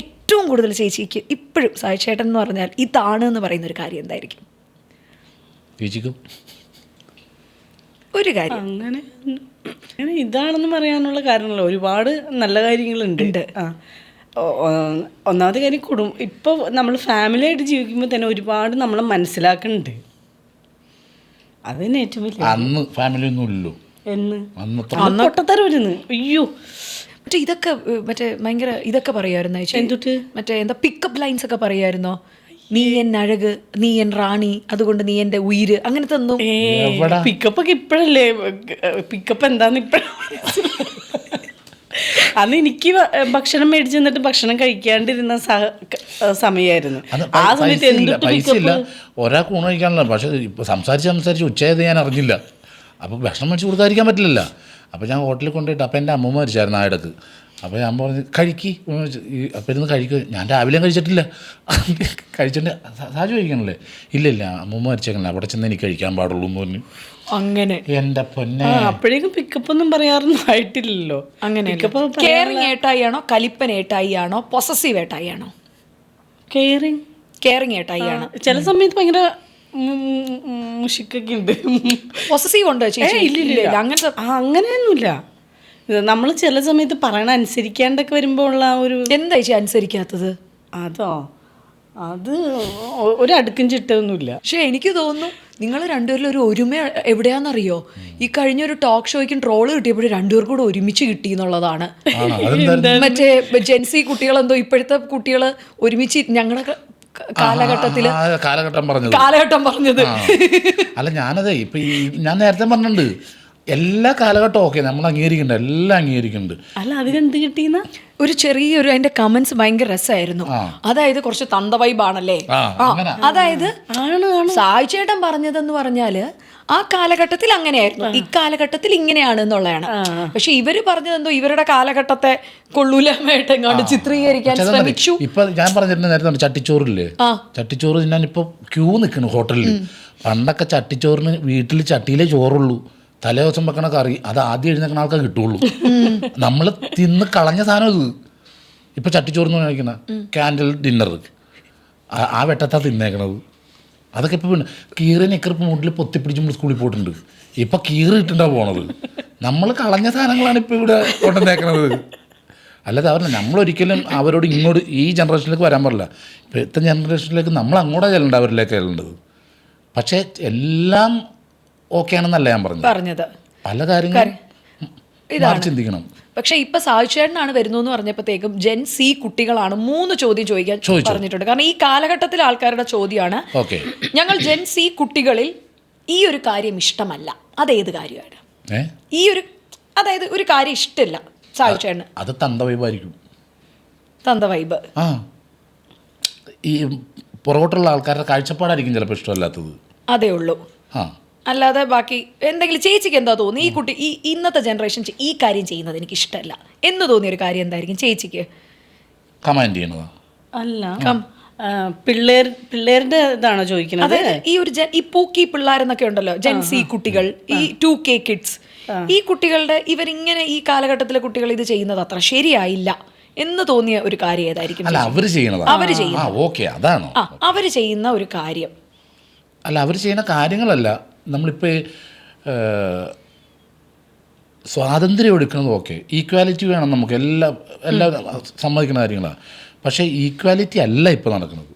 ഏറ്റവും കൂടുതൽ ചേച്ചിക്ക് ഇപ്പോഴും സായിച്ചേട്ടൻ എന്ന് പറഞ്ഞാൽ ഇതാണ് എന്ന് പറയുന്നൊരു കാര്യം എന്തായിരിക്കും? ഒരു കാര്യം അങ്ങനെ ഇതാണെന്ന് പറയാനുള്ള കാരണമല്ല, ഒരുപാട് നല്ല കാര്യങ്ങളുണ്ട്. ഒന്നാമത്തെ കാര്യം ഇപ്പോൾ നമ്മൾ ഫാമിലി ആയിട്ട് ജീവിക്കുമ്പോൾ തന്നെ ഒരുപാട് നമ്മളെ മനസ്സിലാക്കുന്നുണ്ട്. അതിന് ഏറ്റവും വലിയ അന്ന് ഫാമിലി ഒന്നും ഇല്ലല്ലോ. എന്ന് പൊട്ടത്തരം വരുന്നു. അയ്യോ, മറ്റേ ഇതൊക്കെ മറ്റേ ഭയങ്കര ഇതൊക്കെ പറയാമായിരുന്നു എന്തൊട്ട്, മറ്റേ എന്താ പിക്കപ്പ് ലൈൻസ് ഒക്കെ പറയായിരുന്നോ? നീ എൻ അഴക്, നീ എൻ റാണി, അതുകൊണ്ട് നീ എൻ്റെ ഉയിര്, അങ്ങനത്തെ ഒന്നും. പിക്കപ്പൊക്കെ ഇപ്പോഴല്ലേ, പിക്കപ്പ് എന്താന്ന് ഇപ്പോഴും. അന്ന് എനിക്ക് ഭക്ഷണം മേടിച്ചു തന്നിട്ട് ഭക്ഷണം കഴിക്കാണ്ടിരുന്ന സമയമായിരുന്നു. ആ സമയത്ത് പൈസ ഇല്ല, ഒരാൾക്ക് ഊണ് കഴിക്കാനുള്ള. പക്ഷെ ഇപ്പോൾ സംസാരിച്ച് ഉച്ചയായത് ഞാൻ അറിഞ്ഞില്ല. അപ്പോൾ ഭക്ഷണം മേടിച്ച് കൊടുക്കാതിരിക്കാൻ പറ്റില്ലല്ലോ. അപ്പോൾ ഞാൻ ഹോട്ടലിൽ കൊണ്ടുപോയിട്ട്, അപ്പോൾ എൻ്റെ അമ്മൂമ്മ മരിച്ചായിരുന്നു ആ ഇടക്ക്. അപ്പോൾ ഞാൻ പറഞ്ഞു കഴിക്കി, അപ്പോൾ ഇരുന്ന് കഴിക്കുക. ഞാൻ രാവിലെയും കഴിച്ചിട്ടില്ല, കഴിച്ചിട്ട് സാജു കഴിക്കണല്ലേ? ഇല്ല അമ്മൂമ്മ മരിച്ചേക്കണല്ലേ, അവിടെ ചെന്ന് എനിക്ക് കഴിക്കാൻ പാടുള്ളൂ എന്ന് പറഞ്ഞു. അങ്ങനെ എൻ്റെ പൊന്നെ, അപ്പോഴേക്കും പിക്കപ്പ് ഒന്നും പറയാറൊന്നും ആയിട്ടില്ലല്ലോ. അങ്ങനെ കെയറിങ് ഏട്ടായി ആണോ, കലിപ്പൻ ഏട്ടായി ആണോ, പൊസസീവ് ഏട്ടായി ആണോ? കെയറിങ് ഏട്ടായി ആണ്. ചില സമയത്ത് ഭയങ്കര മുഷിക്കൊക്കെ ഉണ്ട്. പൊസസീവ് ഉണ്ടോ ചേച്ചി? ഇല്ല, അങ്ങനത്തെ അങ്ങനെയൊന്നുമില്ല. നമ്മൾ ചില സമയത്ത് പറയണ അനുസരിക്കാണ്ടൊക്കെ വരുമ്പോൾ ഉള്ള ഒരു. എന്താ ചേച്ചി അനുസരിക്കാത്തത്? അത് ഒരടുക്കും ചിട്ടൊന്നുമില്ല. പക്ഷെ എനിക്ക് തോന്നുന്നു നിങ്ങൾ രണ്ടുപേരിലും ഒരു ഒരുമ എവിടെയാണെന്നറിയോ? ഈ കഴിഞ്ഞൊരു ടോക്ക് ഷോയ്ക്കും ട്രോള് കിട്ടിയപ്പോഴും രണ്ടുപേർക്കും കൂടെ ഒരുമിച്ച് കിട്ടി എന്നുള്ളതാണ്. മറ്റേ ജെൻസി കുട്ടികളെന്തോ, ഇപ്പോഴത്തെ കുട്ടികൾ ഒരുമിച്ച് ഞങ്ങളുടെ കാലഘട്ടം പറഞ്ഞത്. അല്ല, ഞാനതേ ഇപ്പൊ ഞാൻ നേരത്തെ പറഞ്ഞിട്ടുണ്ട്, എല്ലാ കാലഘട്ടം ഓക്കെ, നമ്മൾ അംഗീകരിക്കുന്നുണ്ട്, എല്ലാം അംഗീകരിക്കുന്നുണ്ട്. അല്ല, അതിനെന്ത് കിട്ടിയെന്ന ഒരു ചെറിയൊരു അതിന്റെ കമന്റ്സ് ഭയങ്കര രസമായിരുന്നു. അതായത് കുറച്ച് തന്ത വൈബാണല്ലേ. അതായത് സായിച്ചേട്ടൻ പറഞ്ഞതെന്ന് പറഞ്ഞാല് ആ കാലഘട്ടത്തിൽ അങ്ങനെയായിരുന്നു, ഇക്കാലഘട്ടത്തിൽ ഇങ്ങനെയാണ് എന്നുള്ളതാണ്. പക്ഷെ ഇവര് പറഞ്ഞതെന്തോ ഇവരുടെ കാലഘട്ടത്തെ കൊള്ളൂലമായിട്ട് എങ്ങാണ്ട് ചിത്രീകരിക്കാൻ ശ്രമിച്ചു. ഇപ്പൊ ഞാൻ പറഞ്ഞിട്ടുണ്ട് നേരത്തെ, ചട്ടിച്ചോറില്ലേ, ചട്ടിച്ചോറ് ഞാനിപ്പോ ക്യൂ നിൽക്കുന്നു ഹോട്ടലിൽ. പണ്ടൊക്കെ ചട്ടിച്ചോറിന് വീട്ടിൽ ചട്ടിയിലേ ചോറുള്ളൂ, തലേ ദിവസം വെക്കണ കറി അത് ആദ്യം എഴുന്നേക്കണ ആൾക്കാർ കിട്ടുള്ളൂ. നമ്മൾ തിന്ന് കളഞ്ഞ സാധനം ഇത്. ഇപ്പം ചട്ടിച്ചോറിന്ന് കഴിക്കണ ക്യാൻഡിൽ ഡിന്നർ ആ വെട്ടത്താ തിന്നേക്കണത്. അതൊക്കെ ഇപ്പോൾ കീറി നിക്കറിപ്പ് മൂട്ടിൽ പൊത്തിപ്പിടിച്ച് നമ്മൾ സ്കൂളിൽ പോയിട്ടുണ്ട്. ഇപ്പം കീറി ഇട്ടുണ്ടാ പോണത്. നമ്മൾ കളഞ്ഞ സാധനങ്ങളാണ് ഇപ്പോൾ ഇവിടെ കൊണ്ടുവന്നേക്കണത്. അല്ലാതെ അവരെ നമ്മളൊരിക്കലും അവരോട് ഇങ്ങോട്ട് ഈ ജനറേഷനിലേക്ക് വരാൻ പാടില്ല. ഇപ്പോഴത്തെ ജനറേഷനിലേക്ക് നമ്മൾ അങ്ങോട്ടാണ് ചെല്ലേണ്ടത്, അവരിലേക്ക് ചെല്ലേണ്ടത്. പക്ഷേ എല്ലാം ഓക്കെ ആണെന്നല്ല ഞാൻ പറഞ്ഞത്. പല കാര്യങ്ങളും ഇതാണ് ചിന്തിക്കണം. പക്ഷെ ഇപ്പൊ സാഹിത്യേട്ടനാണ് വരുന്നു എന്ന് പറഞ്ഞപ്പോഴത്തേക്കും ജെൻ സി കുട്ടികളാണ് 3 ചോദ്യം ചോദിക്കാൻ പറഞ്ഞിട്ടുണ്ട്. കാരണം ഈ കാലഘട്ടത്തിലെ ആൾക്കാരുടെ ചോദ്യമാണ്, ഓക്കെ, ഞങ്ങൾ ജെൻ സി കുട്ടികളിൽ ഈ ഒരു കാര്യം ഇഷ്ടമല്ല, അതേത് കാര്യമാണ്? ഈ ഒരു അതായത് ഒരു കാര്യം ഇഷ്ടമില്ല സാഹിത്യേട്ടന്, അത് തന്ത വൈബായിരിക്കും. തന്ത വൈബ്. ആ, ഈ പുറകോട്ടുള്ള ആൾക്കാരുടെ കാഴ്ചപ്പാടായിരിക്കും ചിലപ്പോൾ ഇഷ്ടമല്ലാത്തത്. അതേ ഉള്ളൂ. ആ, അല്ലാതെ ബാക്കി എന്തെങ്കിലും ചേച്ചിക്ക് എന്താ തോന്നി ഈ കുട്ടി ഈ ഇന്നത്തെ ജനറേഷൻ ഈ കാര്യം ചെയ്യുന്നത് എനിക്ക് ഇഷ്ടമല്ല എന്ന് തോന്നിയ ഒരു കാര്യം എന്തായിരിക്കും ചേച്ചിക്ക്? കമാൻഡ് ചെയ്യണതാ? അല്ല, പിള്ളേരുടെ ഇതാണോ ചോദിക്കുന്നത്? അതായത് ഈ ഒരു ഈ പൂക്കി പിള്ളേരെന്നൊക്കെ ഉണ്ടല്ലോ, ജെൻസി കുട്ടികൾ, ഈ 2K കിഡ്സ്, ഈ കുട്ടികളുടെ ഇവരിങ്ങനെ ഈ കാലഘട്ടത്തിലെ കുട്ടികൾ ഇത് ചെയ്യുന്നത് അത്ര ശരിയായില്ല എന്ന് തോന്നിയ ഒരു കാര്യം ഏതായിരിക്കും? അല്ല, അവര് ചെയ്യുന്നതാ. അവര് ചെയ്യുന്ന, ഓക്കെ, അതാണോ? അവര് ചെയ്യുന്ന ഒരു കാര്യം. അല്ല, അവർ ചെയ്യുന്ന കാര്യങ്ങളല്ല. നമ്മളിപ്പോൾ സ്വാതന്ത്ര്യം എടുക്കുന്നത് ഓക്കെ, ഈക്വാലിറ്റി വേണം നമുക്ക്, എല്ലാം സമ്മതിക്കുന്ന കാര്യങ്ങളാണ്. പക്ഷേ ഈക്വാലിറ്റി അല്ല ഇപ്പോൾ നടക്കുന്നത്.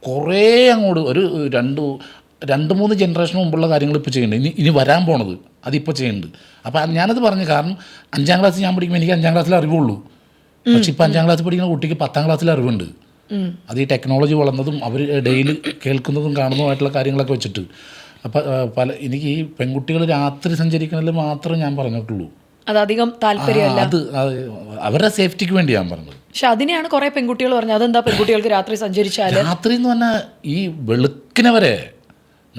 കുറേ അങ്ങോട്ട് ഒരു 2-3 ജനറേഷൻ മുമ്പുള്ള കാര്യങ്ങൾ ഇപ്പോൾ ചെയ്യുന്നുണ്ട്. ഇനി വരാൻ പോണത് അതിപ്പോൾ ചെയ്യുന്നുണ്ട്. അപ്പോൾ ഞാനത് പറഞ്ഞു, കാരണം 5ാം ക്ലാസ് ഞാൻ പഠിക്കുമ്പോൾ എനിക്ക് 5ാം ക്ലാസ്സിൽ അറിവുള്ളൂ. പക്ഷെ ഇപ്പോൾ 5ാം ക്ലാസ്സിൽ പഠിക്കുന്ന കുട്ടിക്ക് 10ാം ക്ലാസ്സിൽ അറിവുണ്ട്. അത് ഈ ടെക്നോളജി വളർന്നതും അവർ ഡെയിലി കേൾക്കുന്നതും കാണുന്നതുമായിട്ടുള്ള കാര്യങ്ങളൊക്കെ വെച്ചിട്ട്. അപ്പം എനിക്ക് ഈ പെൺകുട്ടികൾ രാത്രി സഞ്ചരിക്കുന്നതിൽ മാത്രമേ ഞാൻ പറഞ്ഞിട്ടുള്ളൂ. അതധികം താല്പര്യമല്ല, അത് അവരുടെ സേഫ്റ്റിക്ക് വേണ്ടി ഞാൻ പറഞ്ഞത്. പക്ഷെ അതിനെയാണ് കുറെ പെൺകുട്ടികൾ പറഞ്ഞത്, അതെന്താ പെൺകുട്ടികൾക്ക് രാത്രി സഞ്ചരിച്ചാൽ? രാത്രി എന്ന് പറഞ്ഞാൽ ഈ വെളുക്കിനെ വരെ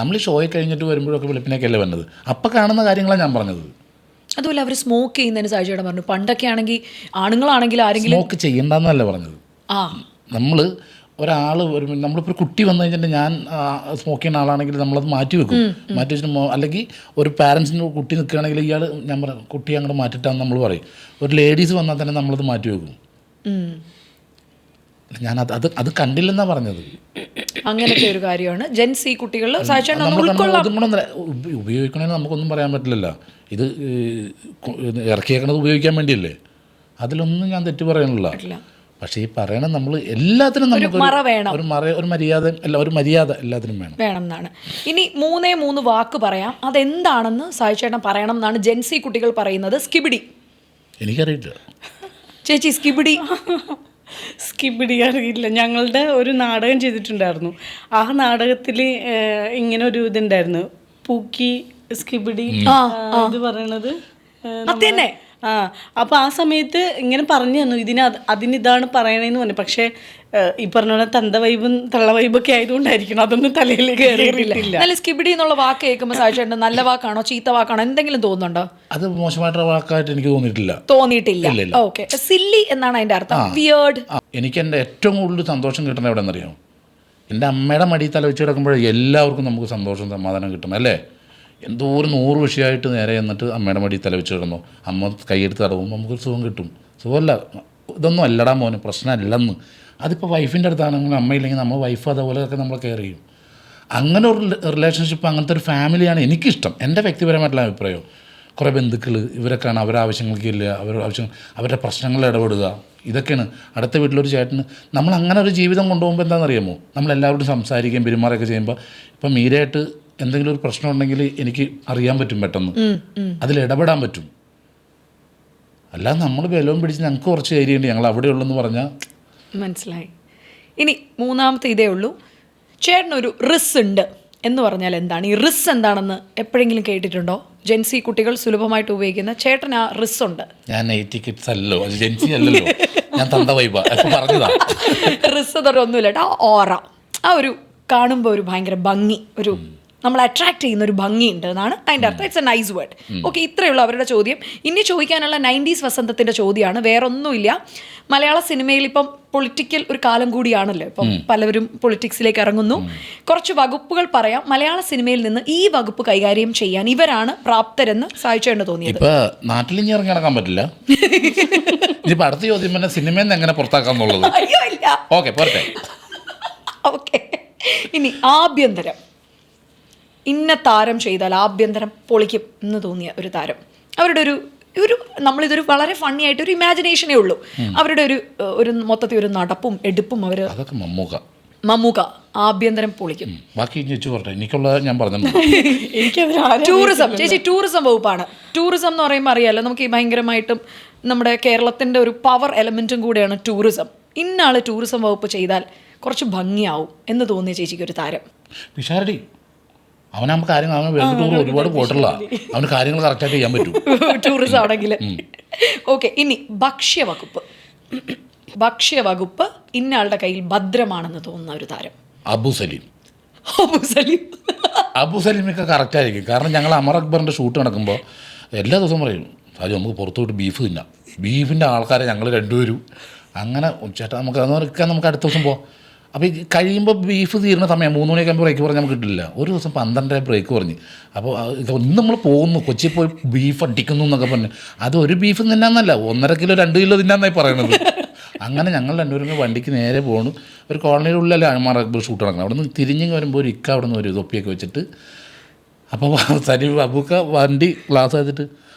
നമ്മൾ ഈ ഷോയെ കഴിഞ്ഞിട്ട് വരുമ്പോഴൊക്കെ വെളുപ്പിനൊക്കെയല്ലേ വന്നത്, അപ്പം കാണുന്ന കാര്യങ്ങളാണ് ഞാൻ പറഞ്ഞത്. അതുപോലെ അവർ സ്മോക്ക് ചെയ്യുന്നതിന് സാഹചര്യം പറഞ്ഞു. പണ്ടൊക്കെ ആണെങ്കിൽ ആണുങ്ങളാണെങ്കിൽ ആരെങ്കിലും സ്മോക്ക് ചെയ്യണ്ടെന്നല്ല പറഞ്ഞത്. നമ്മൾ ഒരാൾ നമ്മളിപ്പോൾ ഒരു കുട്ടി വന്നു കഴിഞ്ഞിട്ട് ഞാൻ സ്മോക്ക് ചെയ്യുന്ന ആളാണെങ്കിൽ നമ്മളത് മാറ്റി വെക്കും. മാറ്റി വെച്ചിട്ട് അല്ലെങ്കിൽ ഒരു പാരൻസിന് കുട്ടി നിൽക്കുകയാണെങ്കിൽ ഇയാൾ ഞാൻ പറയാം കുട്ടി അങ്ങോട്ട് മാറ്റിട്ടാന്ന് നമ്മൾ പറയും. ഒരു ലേഡീസ് വന്നാൽ തന്നെ നമ്മളത് മാറ്റി വെക്കും. ഞാൻ അത് കണ്ടില്ലെന്നാണ് പറഞ്ഞത്. അങ്ങനത്തെ ഒരു കാര്യമാണ് ജെൻസി കുട്ടികൾ ഉപയോഗിക്കണമെന്ന് നമുക്കൊന്നും പറയാൻ പറ്റില്ലല്ലോ. ഇത് ഇറക്കിയേക്കണത് ഉപയോഗിക്കാൻ വേണ്ടിയല്ലേ, അതിലൊന്നും ഞാൻ തെറ്റ് പറയാനില്ല. പക്ഷേ ഈ പറയണത് നമ്മൾ എല്ലാത്തിനും നമുക്ക് ഒരു മര്യാദ എല്ലാത്തിനും വേണം എന്നാണ്. ഇനി 3 വാക്ക് പറയാം, അതെന്താണെന്ന് സായിച്ചേട്ടൻ പറയണം എന്നാണ് ജെൻസി കുട്ടികൾ പറയുന്നത്. സ്കിബിഡി. എനിക്കറിയില്ല ചേച്ചി, സ്കിബിഡി അറിയില്ല. ഞങ്ങളുടെ ഒരു നാടകം ചെയ്തിട്ടുണ്ടായിരുന്നു. ആ നാടകത്തിൽ ഇങ്ങനെ ഒരു ഇതുണ്ടായിരുന്നു, പൂക്കി സ്കിബിഡി ഇത് പറയണത്. അപ്പോൾ ആ സമയത്ത് ഇങ്ങനെ പറഞ്ഞു തന്നു, അതിനിതാണ് പറയണേന്ന് പറഞ്ഞു. പക്ഷേ ഈ പറഞ്ഞ പോലെ തന്ത വൈബും തള്ള വൈബൊക്കെ ആയതുകൊണ്ടായിരിക്കണം അതൊന്നും തലയിലേക്ക് കയറിയിട്ടില്ല. നല്ല സ്കിബിഡി എന്നുള്ള വാക്ക് കേൾക്കുമ്പോൾ സാധിച്ചിട്ടുണ്ട്, നല്ല വാക്കാണോ ചീത്ത വാക്കാണോ എന്തെങ്കിലും തോന്നുന്നുണ്ടോ? അത് മോശമായിട്ടുള്ള വാക്കായിട്ട് എനിക്ക് തോന്നിയിട്ടില്ല. ഓക്കെ, സില്ലി എന്നാണ് അതിന്റെ അർത്ഥം. വിയേർഡ്. എനിക്ക് എൻ്റെ ഏറ്റവും കൂടുതൽ സന്തോഷം കിട്ടുന്നത് എവിടെ നിന്നറിയാമോ? എൻ്റെ അമ്മയുടെ മടി തല വെച്ച് കിടക്കുമ്പോഴേ എല്ലാവർക്കും നമുക്ക് സന്തോഷം സമാധാനം കിട്ടണം അല്ലേ. എന്തോ ഒരു 100 വിഷയമായിട്ട് നേരെ എന്നിട്ട് അമ്മയുടെ മടി തല വെച്ച് കിടന്നു, അമ്മ കൈയെടുത്ത് തടവുമ്പോൾ നമുക്കൊരു സുഖം കിട്ടും. സുഖമല്ല, ഇതൊന്നും അല്ലടാ മോനെ, പ്രശ്നമല്ലെന്ന്. അതിപ്പോൾ വൈഫിൻ്റെ അടുത്താണെങ്കിൽ അമ്മയില്ലെങ്കിൽ നമ്മൾ വൈഫ് അതുപോലെയൊക്കെ നമ്മൾ കെയർ ചെയ്യും. അങ്ങനെ ഒരു റിലേഷൻഷിപ്പ്, അങ്ങനത്തെ ഒരു ഫാമിലിയാണ് എനിക്കിഷ്ടം. എൻ്റെ വ്യക്തിപരമായിട്ടുള്ള അഭിപ്രായം. കുറേ ബന്ധുക്കൾ ഇവരൊക്കെയാണ്, അവരുടെ ആവശ്യങ്ങൾക്കില്ല, അവരുടെ പ്രശ്നങ്ങളിൽ ഇടപെടുക, ഇതൊക്കെയാണ്. അടുത്ത വീട്ടിലൊരു ചേട്ടന് നമ്മൾ അങ്ങനെ ഒരു ജീവിതം കൊണ്ടുപോകുമ്പോൾ എന്താണെന്നറിയാമോ, നമ്മളെല്ലാവരോടും സംസാരിക്കുകയും പെരുമാറുകയൊക്കെ ചെയ്യുമ്പോൾ ഇപ്പം മീരായിട്ട് എന്തെങ്കിലും ഒരു പ്രശ്നം ഉണ്ടെങ്കിൽ എനിക്ക് അറിയാൻ പറ്റും, പെട്ടെന്ന് അതിലിടപെടാൻ പറ്റും. അല്ലാതെ നമ്മൾ ബലവും പിടിച്ച് ഞങ്ങൾക്ക് കുറച്ച് ഏരിയ ഉണ്ട് ഞങ്ങൾ അവിടെ ഉള്ളെന്ന് പറഞ്ഞാൽ മനസ്സിലായി. ഇനി 3ാമത്തെ ഇതേ ഉള്ളൂ, ചേട്ടനൊരു റിസ് ഉണ്ട് എന്ന് പറഞ്ഞാൽ എന്താണ്? ഈ റിസ് എന്താണെന്ന് എപ്പോഴെങ്കിലും കേട്ടിട്ടുണ്ടോ? ജെൻസി കുട്ടികൾ സുലഭമായിട്ട് ഉപയോഗിക്കുന്ന ചേട്ടൻ ആ റിസ് ഉണ്ട്. ഞാൻ 80 കിഡ്സ് അല്ലല്ലോ, ജെൻസി അല്ലല്ലോ, ഞാൻ തന്ത വൈബാ പറഞ്ഞതാ. റിസ് അതൊന്നുമില്ല കേട്ടോ, ഓറ. ആ ഒരു കാണുമ്പോൾ ഒരു ഭയങ്കര ഭംഗി, ഒരു നമ്മൾ അട്രാക്ട് ചെയ്യുന്ന ഒരു ഭംഗിയുണ്ട് എന്നാണ് അതിൻ്റെ അർത്ഥം. It's A nice word. Okay, ഇത്രയുള്ള അവരുടെ ചോദ്യം. ഇനി ചോദിക്കാനുള്ള 90s വസന്തത്തിൻ്റെ ചോദ്യമാണ്, വേറൊന്നുമില്ല. മലയാള സിനിമയിൽ ഇപ്പം പൊളിറ്റിക്കൽ ഒരു കാലം കൂടിയാണല്ലോ, ഇപ്പം പലവരും പൊളിറ്റിക്സിലേക്ക് ഇറങ്ങുന്നു. കുറച്ച് വകുപ്പുകൾ പറയാം. മലയാള സിനിമയിൽ നിന്ന് ഈ വകുപ്പ് കൈകാര്യം ചെയ്യാൻ ഇവരാണ് പ്രാപ്തരെന്ന് സാധിച്ചേണ്ട തോന്നിയത്. ഇപ്പൊ നാട്ടിൽ ഇനി ഇറങ്ങി നടക്കാൻ പറ്റില്ല. ഇനിയിപ്പോൾ അടുത്ത ചോദ്യം പിന്നെ സിനിമയിൽ നിന്ന് എങ്ങനെ പുറത്താക്കാന്നുള്ളത്. അയ്യോ ഇല്ല, ഓക്കെ പോരട്ടെ. ഓക്കെ, ഇനി ആഭ്യന്തരം. ഇന്ന താരം ചെയ്താൽ ആഭ്യന്തരം പൊളിക്കും എന്ന് തോന്നിയ ഒരു താരം, അവരുടെ ഒരു നമ്മളിതൊരു വളരെ ഫണ്ണി ആയിട്ട് ഒരു ഇമാജിനേഷനേ ഉള്ളൂ. അവരുടെ ഒരു മൊത്തത്തിൽ ഒരു നടപ്പും എടുപ്പും. അതൊക്കെ മമ്മൂക്ക ആഭ്യന്തരം പൊളിക്കും. ബാക്കി ചേച്ചി പറഞ്ഞെ, എനിക്കുള്ള ഞാൻ പറഞ്ഞു. ടൂറിസം, ചേച്ചി ടൂറിസം വകുപ്പാണ്. ടൂറിസം എന്ന് പറയുമ്പോൾ അറിയാമല്ലോ, നമുക്ക് ഈ ഭയങ്കരമായിട്ടും നമ്മുടെ കേരളത്തിൻ്റെ ഒരു പവർ എലമെൻറ്റും കൂടെയാണ് ടൂറിസം. ഇന്നാൾ ടൂറിസം വകുപ്പ് ചെയ്താൽ കുറച്ച് ഭംഗിയാവും എന്ന് തോന്നിയ ചേച്ചിക്ക് ഒരു താരം? പിഷാരടി. അവനാകുമ്പോൾ കാര്യങ്ങൾ, അവൻ വേൾഡ് ടൂർ ഒരുപാട് പോയിട്ടുള്ള, അവന് കാര്യങ്ങൾ കറക്റ്റായിട്ട് ചെയ്യാൻ പറ്റും ടൂറിസം ആണെങ്കിൽ. ഓക്കെ, ഇനി ഭക്ഷ്യവകുപ്പ്. ഭക്ഷ്യവകുപ്പ് ഇന്നയാളുടെ കയ്യിൽ ഭദ്രമാണെന്ന് തോന്നുന്ന ഒരു താരം? അബു സലീം. അബു സലീം. അബു സലീമൊക്കെ കറക്റ്റായിരിക്കും. കാരണം ഞങ്ങൾ അമർ അക്ബറിൻ്റെ ഷൂട്ട് നടക്കുമ്പോൾ എല്ലാ ദിവസവും പറയും, അത് നമുക്ക് പുറത്തു പോയിട്ട് ബീഫ് തിന്നാം. ബീഫിൻ്റെ ആൾക്കാരെ ഞങ്ങൾ രണ്ടുപേരും അങ്ങനെ ചേട്ടാ നമുക്ക് അതൊക്കെ നമുക്ക് അടുത്ത ദിവസം പോകാം. അപ്പോൾ ഈ കഴിയുമ്പോൾ ബീഫ് തീരുന്ന സമയം 3 മണിയൊക്കെ ആകുമ്പോൾ ബ്രേക്ക് പറഞ്ഞാൽ നമുക്ക് കിട്ടില്ല. ഒരു ദിവസം 12 ബ്രേക്ക് പറഞ്ഞ്. അപ്പോൾ ഇന്ന് നമ്മൾ പോകുന്നു, കൊച്ചി പോയി ബീഫ് അടിക്കുന്നു എന്നൊക്കെ പറഞ്ഞു. അത് ഒരു ബീഫ് തിന്നാന്നല്ല, 1.5 കിലോ 2 കിലോ തിന്നാന്നായി പറയണത്. അങ്ങനെ ഞങ്ങൾ രണ്ടുപേരും വണ്ടിക്ക് നേരെ പോകണു. ഒരു കോളനിയുടെ ഉള്ളിലല്ലേ അമർ അക്ബർ ഷൂട്ട് നടക്കണം. അവിടെ നിന്ന് തിരിഞ്ഞ് വരുമ്പോൾ ഒരു ഇക്ക അവിടെ നിന്ന് ഒരു തൊപ്പിയൊക്കെ വെച്ചിട്ട്, അപ്പോൾ സലീം അബൂക്ക വണ്ടി ഗ്ലാസ് എടുത്തിട്ട്,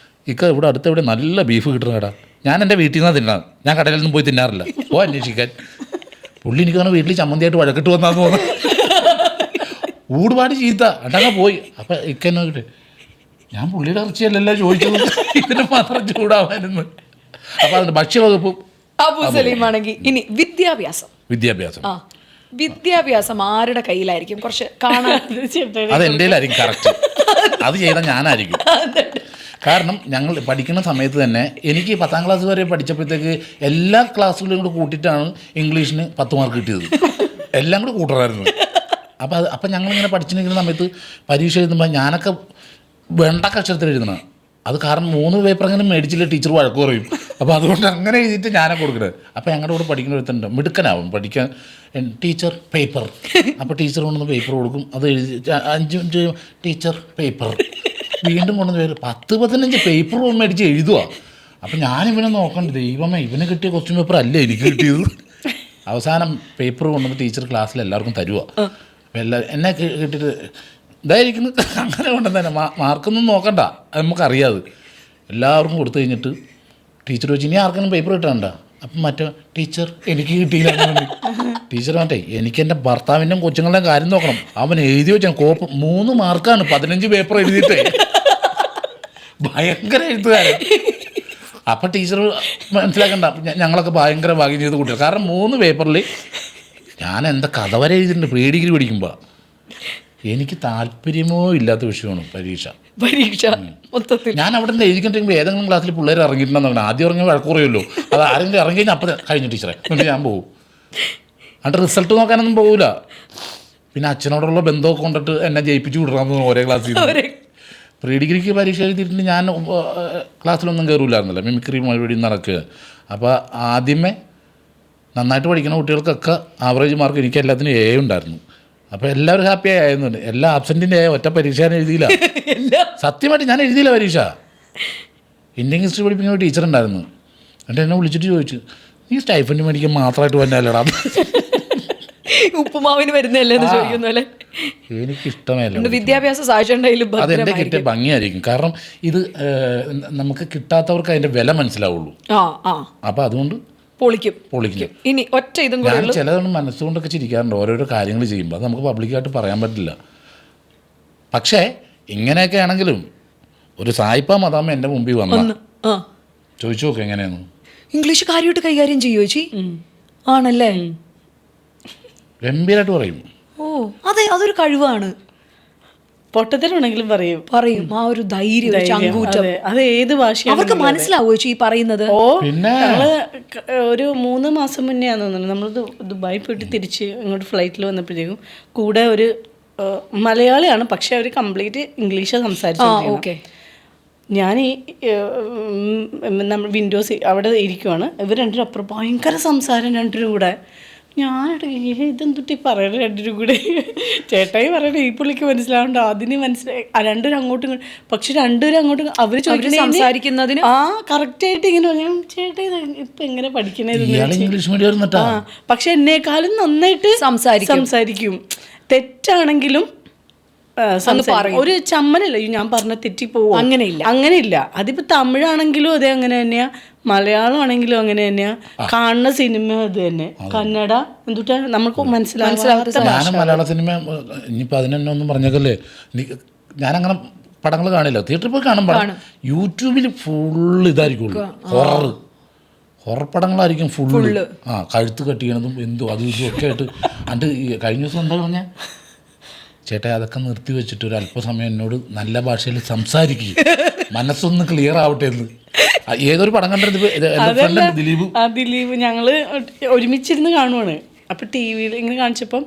ഇക്ക ഇവിടെ അടുത്തെവിടെ നല്ല ബീഫ് കിട്ടണ കടാ, ഞാൻ എൻ്റെ വീട്ടിൽ നിന്നാണ് തിന്നാറ്, ഞാൻ കടയിലൊന്നും പോയി തിന്നാറില്ല, പോ അന്വേഷിക്കാൻ. പുള്ളി എനിക്ക് പറഞ്ഞാൽ വീട്ടിൽ ചമ്മന്തിയായിട്ട് വഴക്കിട്ട് വന്നാന്ന് തോന്നുന്നു. ഊടുപാട് ചീത്ത അട്ടങ്ങ പോയി. അപ്പം ഇക്കന്നെ നോക്കിട്ട്, ഞാൻ പുള്ളിയുടെ ഇറച്ചിയല്ലല്ലോ ചോദിച്ചത്, ഇതിന് മാത്രം ചൂടാവാനെന്ന്. അപ്പം അതുകൊണ്ട് ഭക്ഷ്യവകുപ്പും അബു സലീം ആണെങ്കിൽ. ഇനി വിദ്യാഭ്യാസം. വിദ്യാഭ്യാസം. വിദ്യാഭ്യാസം ആരുടെ കയ്യിലായിരിക്കും? കുറച്ച് കാണാൻ അത് എൻ്റെ കയ്യിലായിരിക്കും കറക്റ്റ്. അത് ചെയ്താൽ ഞാനായിരിക്കും. കാരണം ഞങ്ങൾ പഠിക്കുന്ന സമയത്ത് തന്നെ എനിക്ക് 10ാം ക്ലാസ് വരെ പഠിച്ചപ്പോഴത്തേക്ക് എല്ലാ ക്ലാസ്സുകളും കൂടെ കൂട്ടിയിട്ടാണ് ഇംഗ്ലീഷിന് 10 മാർക്ക് കിട്ടിയത്. എല്ലാം കൂടെ കൂട്ടറായിരുന്നു. അപ്പം ഞങ്ങളിങ്ങനെ പഠിച്ചിരിക്കുന്ന സമയത്ത് പരീക്ഷ എഴുതുമ്പോൾ ഞാനൊക്കെ വെണ്ടക്കക്ഷരത്തിൽ എഴുതണം. അത് കാരണം 3 പേപ്പറെങ്കിലും മേടിച്ചില്ല, ടീച്ചർ വഴക്ക് പറയും. അപ്പോൾ അതുകൊണ്ട് അങ്ങനെ എഴുതിയിട്ട് ഞാനൊക്കെ കൊടുക്കുന്നത്. അപ്പോൾ ഞങ്ങളുടെ കൂടെ പഠിക്കുന്ന ഒരുത്തുണ്ട്, മിടുക്കനാവും പഠിക്കാൻ. Teacher paper. അപ്പോൾ ടീച്ചർ കൊണ്ടുവന്ന് പേപ്പർ കൊടുക്കും, അത് എഴുതി 5 മിനിറ്റ് ടീച്ചർ പേപ്പർ, വീണ്ടും കൊണ്ടുവന്ന് പേര് 10-15 പേപ്പർ മേടിച്ച് എഴുതുക. അപ്പം ഞാനിവനെ നോക്കണ്ട, ദൈവമേ ഇവന് കിട്ടിയ ക്വസ്റ്റ്യൻ പേപ്പർ അല്ലേ എനിക്ക് കിട്ടിയത്. അവസാനം പേപ്പർ കൊണ്ടുവന്ന് ടീച്ചർ ക്ലാസ്സിൽ എല്ലാവർക്കും തരുക. അപ്പം എന്നെ കിട്ടിയിട്ട് ഇതായിരിക്കുന്നു അങ്ങനെ കൊണ്ടുവന്നെ. മാർക്കൊന്നും നോക്കണ്ട, അത് നമുക്കറിയാതെ. എല്ലാവർക്കും കൊടുത്തു കഴിഞ്ഞിട്ട് ടീച്ചർ വെച്ച്, ഇനി ആർക്കെങ്കിലും പേപ്പർ കിട്ടണ്ട. അപ്പം മറ്റേ ടീച്ചർ എനിക്ക് കിട്ടിയില്ല. ടീച്ചർ മറ്റേ എനിക്ക് എൻ്റെ ഭർത്താവിൻ്റെയും കൊച്ചുങ്ങളുടെയും കാര്യം നോക്കണം. അവൻ എഴുതി വെച്ചാൽ കോപ്പ് 3 മാർക്കാണ് 15 പേപ്പർ എഴുതിയിട്ടേ. ഭയങ്കര എഴുത്തുകാരൻ. അപ്പം ടീച്ചർ മനസ്സിലാക്കണ്ട, ഞങ്ങളൊക്കെ ഭയങ്കര ഭാഗ്യം ചെയ്ത കുട്ടികൾ. കാരണം 3 പേപ്പറിൽ ഞാൻ എന്താ കഥ വരെ എഴുതിയിട്ടുണ്ട് പ്രീ ഡിഗ്രി പഠിക്കുമ്പോൾ. എനിക്ക് താല്പര്യമോ ഇല്ലാത്ത വിഷയമാണ് പരീക്ഷ മൊത്തത്തിൽ. ഞാൻ അവിടെ നിന്ന് എഴുതിക്കൊണ്ടിരിക്കുമ്പോൾ ഏതെങ്കിലും ക്ലാസ്സിൽ പിള്ളേർ ഇറങ്ങിയിട്ടുണ്ടെന്ന് പറഞ്ഞാൽ ആദ്യം ഇറങ്ങി വഴക്ക് പറയുമല്ലോ. അത് ആരെങ്കിലും ഇറങ്ങി കഴിഞ്ഞാൽ അപ്പം കഴിഞ്ഞു ടീച്ചറെ, എന്നിട്ട് ഞാൻ പോകും. എന്നിട്ട് റിസൾട്ട് നോക്കാനൊന്നും പോകില്ല. പിന്നെ അച്ഛനോടുള്ള ബന്ധമൊക്കെ കൊണ്ടിട്ട് എന്നെ ജയിപ്പിച്ച് വിടണമെന്ന് ഒരേ ക്ലാസ്സിൽ. പ്രീ ഡിഗ്രിക്ക് പരീക്ഷ എഴുതിയിട്ടുണ്ട്. ഞാൻ ക്ലാസ്സിലൊന്നും കയറില്ലായിരുന്നല്ലോ, മിമിക്രി മറുപടി നടക്കുക. അപ്പോൾ ആദ്യമേ നന്നായിട്ട് പഠിക്കുന്ന കുട്ടികൾക്കൊക്കെ ആവറേജ് മാർക്ക്, എനിക്ക് എല്ലാത്തിനും A ഉണ്ടായിരുന്നു. അപ്പോൾ എല്ലാവരും ഹാപ്പി ആയിരുന്നുണ്ട്. എല്ലാ ആബ്സെൻറ്റിൻ്റെ ഒറ്റ പരീക്ഷ ഞാൻ എഴുതിയില്ല. സത്യമായിട്ട് ഞാൻ എഴുതിയില്ല പരീക്ഷ. ഇന്ത്യൻ ഹിസ്റ്ററി പഠിപ്പിക്കുന്ന ഒരു ടീച്ചർ ഉണ്ടായിരുന്നു. എന്നിട്ട് എന്നെ വിളിച്ചിട്ട് ചോദിച്ചു, നീ സ്റ്റൈഫൻഡ് മേടിക്കാൻ മാത്രമായിട്ട് വന്നല്ലേടാ, ഉപ്പുമാവിന് വരുന്നല്ലേ എന്ന് ചോദിക്കുന്നല്ലേ. എനിക്കിഷ്ടമല്ല വിദ്യാഭ്യാസ സാഹചര്യം. അതെൻ്റെ കിട്ടിയ ഭംഗിയായിരിക്കും. കാരണം ഇത് നമുക്ക് കിട്ടാത്തവർക്ക് അതിൻ്റെ വില മനസ്സിലാവുള്ളൂ. അപ്പം അതുകൊണ്ട് പൊളിക്കും. ഇനി ഒറ്റ ഇതും ഞാൻ ചിലതുകൊണ്ട് മനസ്സുകൊണ്ടൊക്കെ ചിരിക്കാറുണ്ട് ഓരോരോ കാര്യങ്ങൾ ചെയ്യുമ്പോൾ. അത് നമുക്ക് പബ്ലിക്കായിട്ട് പറയാൻ പറ്റില്ല. പക്ഷേ ഇങ്ങനെയൊക്കെ ആണെങ്കിലും ഒരു സായിപ്പ മദാമ്മ എൻ്റെ മുമ്പിൽ വന്ന ചോദിച്ചു നോക്ക് എങ്ങനെയാന്ന്. ഇംഗ്ലീഷ് കാര്യമായിട്ട് കൈകാര്യം ചെയ്യുമോ ചേച്ചി? ആണല്ലേ, ഗംഭീരമായിട്ട് പറയും. ഓ അതെ, അതൊരു കഴിവാണ്. പൊട്ടത്തിലുണ്ടെങ്കിലും പറയും. ആ ഒരു ധൈര്യം, അത് ഏത് ഭാഷയാണ് അവർക്ക് മനസ്സിലാവോ ചേച്ചി ഈ പറയുന്നത്? ഓ പിന്നെ ഒരു 3 മാസം മുന്നേ ആണെന്ന് തോന്നുന്നു നമ്മൾ ദുബായി പോയിട്ട് തിരിച്ച് ഇങ്ങോട്ട് ഫ്ലൈറ്റിൽ വന്നപ്പോഴത്തേക്കും കൂടെ ഒരു മലയാളിയാണ്, പക്ഷെ അവർ കംപ്ലീറ്റ് ഇംഗ്ലീഷ് സംസാരിച്ചു. ഞാൻ ഈ നമ്മൾ വിൻഡോസ് അവിടെ ഇരിക്കുവാണ്, ഇവർ രണ്ടുപേരും അപ്പുറം ഭയങ്കര സംസാരം രണ്ടുപേരും കൂടെ. ഞാനിട്ട് ഇതെന്തുട്ടി പറയണ രണ്ടുപേരും കൂടെ. ചേട്ടായി പറയണേ ഈ പുള്ളിക്ക് മനസ്സിലാവണ്ട, അതിന് മനസ്സിലായി. രണ്ടുപേരും അങ്ങോട്ടും പക്ഷെ രണ്ടുപേരും അങ്ങോട്ടും അവർ സംസാരിക്കുന്നതിന് കറക്റ്റായിട്ട് ഇങ്ങനെ ഞാൻ ചേട്ടാ ഇപ്പം എങ്ങനെ പഠിക്കണേന്ന്. പക്ഷെ എന്നെക്കാളും നന്നായിട്ട് സംസാരിക്കും. തെറ്റാണെങ്കിലും ഒരു ചമ്മലല്ല ഞാൻ പറഞ്ഞ തെറ്റിപ്പോവും, അങ്ങനെയില്ല. അതിപ്പോൾ തമിഴാണെങ്കിലും അതേ അങ്ങനെ തന്നെയാ, മലയാളം ആണെങ്കിലും അങ്ങനെ തന്നെയാ, കാണുന്ന സിനിമ അത് തന്നെ. കന്നഡ എന്തുട്ടാ നമുക്ക് മനസ്സിലാവാത്ത ഞാനും മലയാള സിനിമ ഇനിയിപ്പോൾ അതിനെന്നെ ഒന്നും പറഞ്ഞേക്കല്ലേ, ഞാനങ്ങനെ പടങ്ങൾ കാണില്ല, തിയേറ്ററിൽ പോയി കാണും പടം. യൂട്യൂബിൽ ഫുള്ള് ഇതായിരിക്കുള്ളൂ, ഹൊറർ പടങ്ങളായിരിക്കും ഫുള്ള്. കഴുത്ത് കട്ടിയണതും എന്തോ അതും ഇതും ഒക്കെ ആയിട്ട്. അണ്ട് കഴിഞ്ഞ ദിവസം എന്താ പറഞ്ഞാൽ, ചേട്ടാ അതൊക്കെ നിർത്തി വെച്ചിട്ട് ഒരു അല്പസമയം എന്നോട് നല്ല ഭാഷയിൽ സംസാരിക്കുക, മനസ്സൊന്ന് ക്ലിയർ ആവട്ടെ എന്ന്. ഏതൊരു പടം കണ്ടത് ദിലീപ് ഞങ്ങള് ഒരുമിച്ചിരുന്ന് കാണുവാണ്. അപ്പൊ ടി വിയിൽ ഇങ്ങനെ കാണിച്ചപ്പം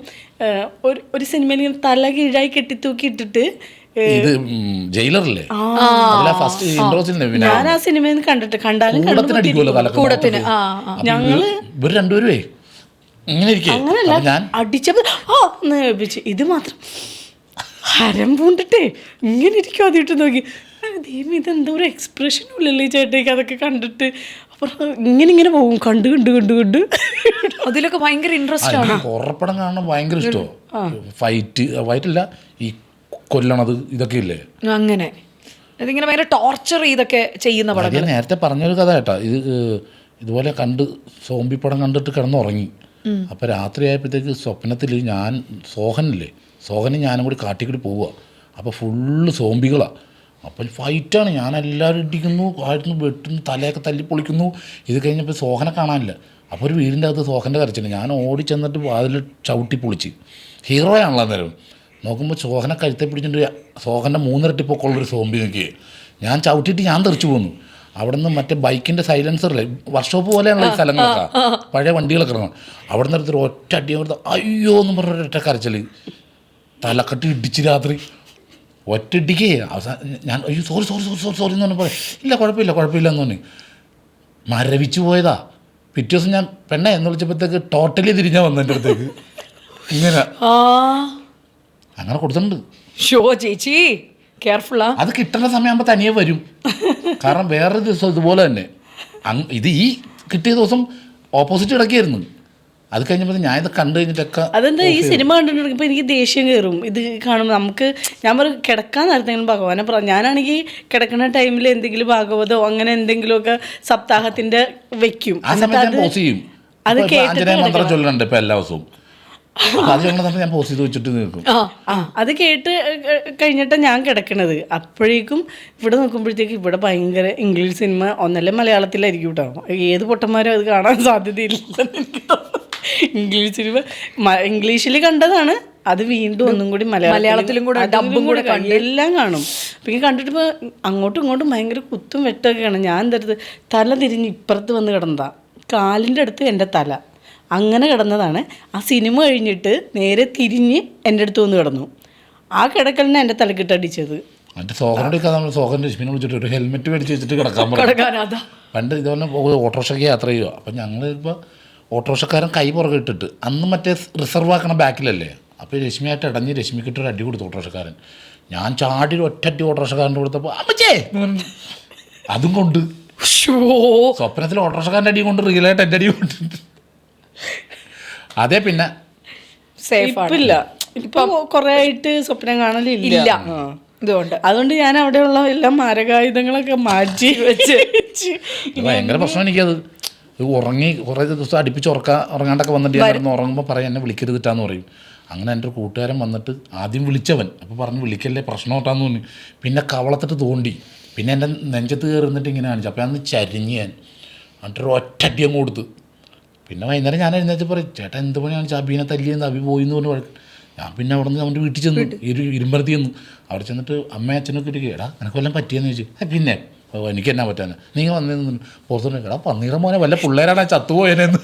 ഒരു സിനിമയിൽ ഇങ്ങനെ തല കീഴായി കെട്ടിത്തൂക്കി ഇട്ടിട്ട് ജയിലറല്ലേ ഫസ്റ്റ് ഞാൻ ആ സിനിമയിൽ കണ്ടാലും ഞങ്ങള് ഇവർ രണ്ടുപേരുവേ അങ്ങനല്ല അടിച്ചപ്പോ ഇത് മാത്രം ഹരം പൂണ്ടിട്ടേ ഇങ്ങനെ ഇരിക്കും. അതിട്ട് നോക്കി ദൈവം ഇതെന്തോ ഒരു എക്സ്പ്രഷനും ഇല്ലല്ലോ ഈ ചേട്ടേക്ക്. അതൊക്കെ കണ്ടിട്ട് അപ്പൊ ഇങ്ങനെ പോകും, കണ്ട് അതിലൊക്കെ ഭയങ്കര ഇൻട്രസ്റ്റ് ആണ്. ഉറപ്പടം കാണാൻ ഭയങ്കര ഇഷ്ടമാണ്. ഫൈറ്റല്ല ഈ കൊല്ലണത് ഇതൊക്കെ ഇല്ലേ, അങ്ങനെ ഇതിങ്ങനെ ഭയങ്കര ടോർച്ചർ ചെയ്തൊക്കെ ചെയ്യുന്ന പടം. ഞാൻ നേരത്തെ പറഞ്ഞൊരു കഥ കേട്ടാ, ഇതുപോലെ കണ്ട് സോംബി പടം കണ്ടിട്ട് കിടന്നുറങ്ങി. അപ്പോൾ രാത്രി ആയപ്പോഴത്തേക്ക് സ്വപ്നത്തിൽ ഞാൻ സോഹന് ഞാനും കൂടി കാട്ടിക്കൂടി പോവുക. അപ്പോൾ ഫുള്ള് സോംബികളാണ്. അപ്പം ഫൈറ്റാണ്, ഞാൻ എല്ലാവരും ഇടിക്കുന്നു, ആയിരുന്നു വെട്ടുന്നു, തലയൊക്കെ തല്ലി പൊളിക്കുന്നു. ഇത് കഴിഞ്ഞപ്പോൾ സോഹനെ കാണാനില്ല. അപ്പോൾ ഒരു വീടിൻ്റെ അകത്ത് സോഹൻ്റെ കരച്ചില്ല. ഞാൻ ഓടി ചെന്നിട്ട് വാതിൽ ചവിട്ടി പൊളിച്ച്, ഹീറോയാണല്ലോ അന്നേരം. നോക്കുമ്പോൾ സോഹനെ കഴുത്തെ പിടിച്ചിട്ട് സോഹൻ്റെ 3 ഇരട്ടി പൊക്കമുള്ളൊരു സോംബി നോക്കി. ഞാൻ ചവിട്ടിയിട്ട് ഞാൻ തെറിച്ചു പോന്നു. അവിടെ നിന്ന് മറ്റേ ബൈക്കിൻ്റെ സൈലൻസറില്ലേ, വർക്ക്ഷോപ്പ് പോലെയുള്ള ഈ സ്ഥലങ്ങളൊക്കെ, പഴയ വണ്ടികളൊക്കെ ഇറങ്ങണം. അവിടെ നിന്ന് എടുത്തിട്ട് ഒറ്റ അടി കൊടുത്ത് അയ്യോ എന്ന് പറഞ്ഞ ഒറ്റ കരച്ചിൽ, തലക്കെട്ടി ഇടിച്ച് രാത്രി ഒറ്റ ഇടിക്കേ. അവസാനം ഞാൻ അയ്യോ സോറി എന്ന് പറഞ്ഞപ്പോൾ ഇല്ല കുഴപ്പമില്ല എന്ന് പറഞ്ഞു മരവിച്ചു പോയതാ. പിറ്റേ ദിവസം ഞാൻ പെണ്ണെ എന്ന് വിളിച്ചപ്പോഴത്തേക്ക് ടോട്ടലി തിരിഞ്ഞാൽ വന്നു എൻ്റെ അടുത്തേക്ക്. ഇങ്ങനെ അങ്ങനെ കൊടുത്തിട്ടുണ്ട്. ചേച്ചി കെയർഫുള്ളാ. അത് കിട്ടുന്ന സമയമാകുമ്പോൾ തനിയെ വരും. കാരണം വേറൊരു ദിവസം ഇതുപോലെ തന്നെ ഇത് ഈ കിട്ടിയ ദിവസം ഓപ്പോസിറ്റ് കിടക്കുകയായിരുന്നു. അത് കഴിഞ്ഞപ്പോൾ ഞാൻ ഇത് കണ്ടു കഴിഞ്ഞിട്ടൊക്കെ അതെന്താ ഈ സിനിമ കണ്ടിട്ടുണ്ടെങ്കിൽ എനിക്ക് ദേഷ്യം കയറും. ഇത് കാണുമ്പോൾ നമുക്ക് ഞാൻ പറയും കിടക്കാൻ നേരത്തെങ്കിലും ഭഗവാനെ ഞാനാണെങ്കിൽ കിടക്കുന്ന ടൈമിൽ എന്തെങ്കിലും ഭാഗവതോ അങ്ങനെ എന്തെങ്കിലുമൊക്കെ സപ്താഹത്തിന്റെ വെക്കും. അത് കേട്ടിട്ട് മന്ത്രം ചൊല്ലുന്നുണ്ട് ഇപ്പം എല്ലാ ദിവസവും. ഞാൻ പോസ് ചെയ്ത് വെച്ചിട്ട് നിൽക്കും. അത് കേട്ട് കഴിഞ്ഞിട്ട് ഞാൻ കിടക്കണത്. അപ്പോഴേക്കും ഇവിടെ നോക്കുമ്പോഴത്തേക്ക് ഇവിടെ ഭയങ്കര ഇംഗ്ലീഷ് സിനിമ ഒന്നല്ല മലയാളത്തിലായിരിക്കും കേട്ടോ. ഏത് പൊട്ടന്മാരും അത് കാണാൻ സാധ്യതയില്ലെന്ന് എനിക്ക് തോന്നുന്നു. ഇംഗ്ലീഷ് സിനിമ ഇംഗ്ലീഷിൽ കണ്ടതാണ്, അത് വീണ്ടും ഒന്നും കൂടി മലയാളത്തിലും കൂടെ ഡബും കൂടെ എല്ലാം കാണും. പിന്നെ കണ്ടിട്ട് ഇപ്പോൾ അങ്ങോട്ടും ഇങ്ങോട്ടും ഭയങ്കര കുത്തും വെട്ടൊക്കെയാണ്. ഞാൻ എന്താ തല തിരിഞ്ഞ് ഇപ്പുറത്ത് വന്ന് കിടന്നതാ, കാലിൻ്റെ അടുത്ത് എൻ്റെ തല അങ്ങനെ കിടന്നതാണ്. ആ സിനിമ കഴിഞ്ഞിട്ട് നേരെ തിരിഞ്ഞ് എൻ്റെ അടുത്ത് വന്ന് കിടന്നു. ആ കിടക്കലിനെ എൻ്റെ തലക്കിട്ടടിച്ചത്. മറ്റേ സോഹൻ രശ്മിനെ വിളിച്ചിട്ട് ഒരു ഹെൽമെറ്റ് മേടിച്ച് വെച്ചിട്ട് കിടക്കാൻ പറഞ്ഞു. പണ്ട് ഇതുപോലെ ഓട്ടോറിക്ഷയ്ക്ക് യാത്ര ചെയ്യുക. അപ്പം ഞങ്ങൾ ഇപ്പോൾ ഓട്ടോറിക്ഷക്കാരൻ കൈ പുറകെ ഇട്ടിട്ട് അന്ന് മറ്റേ റിസർവ് ആക്കണ ബാക്കിലല്ലേ. അപ്പോൾ രശ്മിയായിട്ട് ഇടഞ്ഞ് രശ്മിക്കിട്ടൊരു അടി കൊടുത്തു ഓട്ടോറിക്ഷക്കാരൻ. ഞാൻ ചാടി ഒറ്റ ഓട്ടോറിക്ഷക്കാരൻ്റെ കൊടുത്തപ്പോൾ അമ്മച്ചേ അതും കൊണ്ട് സ്വപ്നത്തിൽ ഓട്ടോറിക്ഷക്കാരൻ്റെ അടി കൊണ്ട് റിയലായിട്ട് എൻ്റെ അടി കൊണ്ടിട്ട് അതേ പിന്നെ ഇപ്പില്ല. ഇപ്പൊ കൊറേ ആയിട്ട് സ്വപ്നം കാണലില്ല. അതുകൊണ്ട് ഞാൻ അവിടെയുള്ള എല്ലാ മാരകായുധങ്ങളൊക്കെ മാറ്റി വെച്ച് ഭയങ്കര പ്രശ്നം എനിക്കത്. ഉറങ്ങി കുറേ ദിവസം അടുപ്പിച്ച് ഉറങ്ങാണ്ടൊക്കെ വന്നിട്ട് ഞാൻ ഉറങ്ങുമ്പോൾ പറയാം എന്നെ വിളിക്കരുതിട്ടാന്ന് പറയും. അങ്ങനെ എൻ്റെ ഒരു കൂട്ടുകാരൻ വന്നിട്ട് ആദ്യം വിളിച്ചവൻ അപ്പോൾ പറഞ്ഞു വിളിക്കല്ലേ പ്രശ്നം കേട്ടാന്ന് തോന്നി. പിന്നെ കവളത്തിട്ട് തോണ്ടി, പിന്നെ എൻ്റെ നെഞ്ചത്ത് കയറിന്നിട്ട് ഇങ്ങനെ കാണിച്ചു. അപ്പോൾ അന്ന് ചരിഞ്ഞ് ഞാൻ എന്നിട്ടൊരു ഒറ്റടി അങ്ങ് കൊടുത്ത്. പിന്നെ വൈകുന്നേരം ഞാൻ എഴുന്നേറ്റ് പറയും ചേട്ടാ എന്ത് പണിയാണ് അബീനെ തല്ലിയെന്ന് അബി പോയി എന്ന് പറഞ്ഞു. ഞാൻ പിന്നെ അവിടെ നിന്ന് അവൻ്റെ വീട്ടിൽ ചെന്നു, ഇരുമ്പരത്തി ചെന്നു. അവിടെ ചെന്നിട്ട് അമ്മയും അച്ഛനൊക്കെ ഇരിക്കുക എടാ നിനക്ക് വല്ലതും പറ്റിയെന്ന് ചോദിച്ചു. പിന്നെ എനിക്ക് എന്നാ പറ്റാന്ന് നീ വന്നു പുറത്തുനിന്ന് എടാ പന്നീറ മോനെ വല്ല പിള്ളേരാണ് ചത്തുപോയനെന്ന്.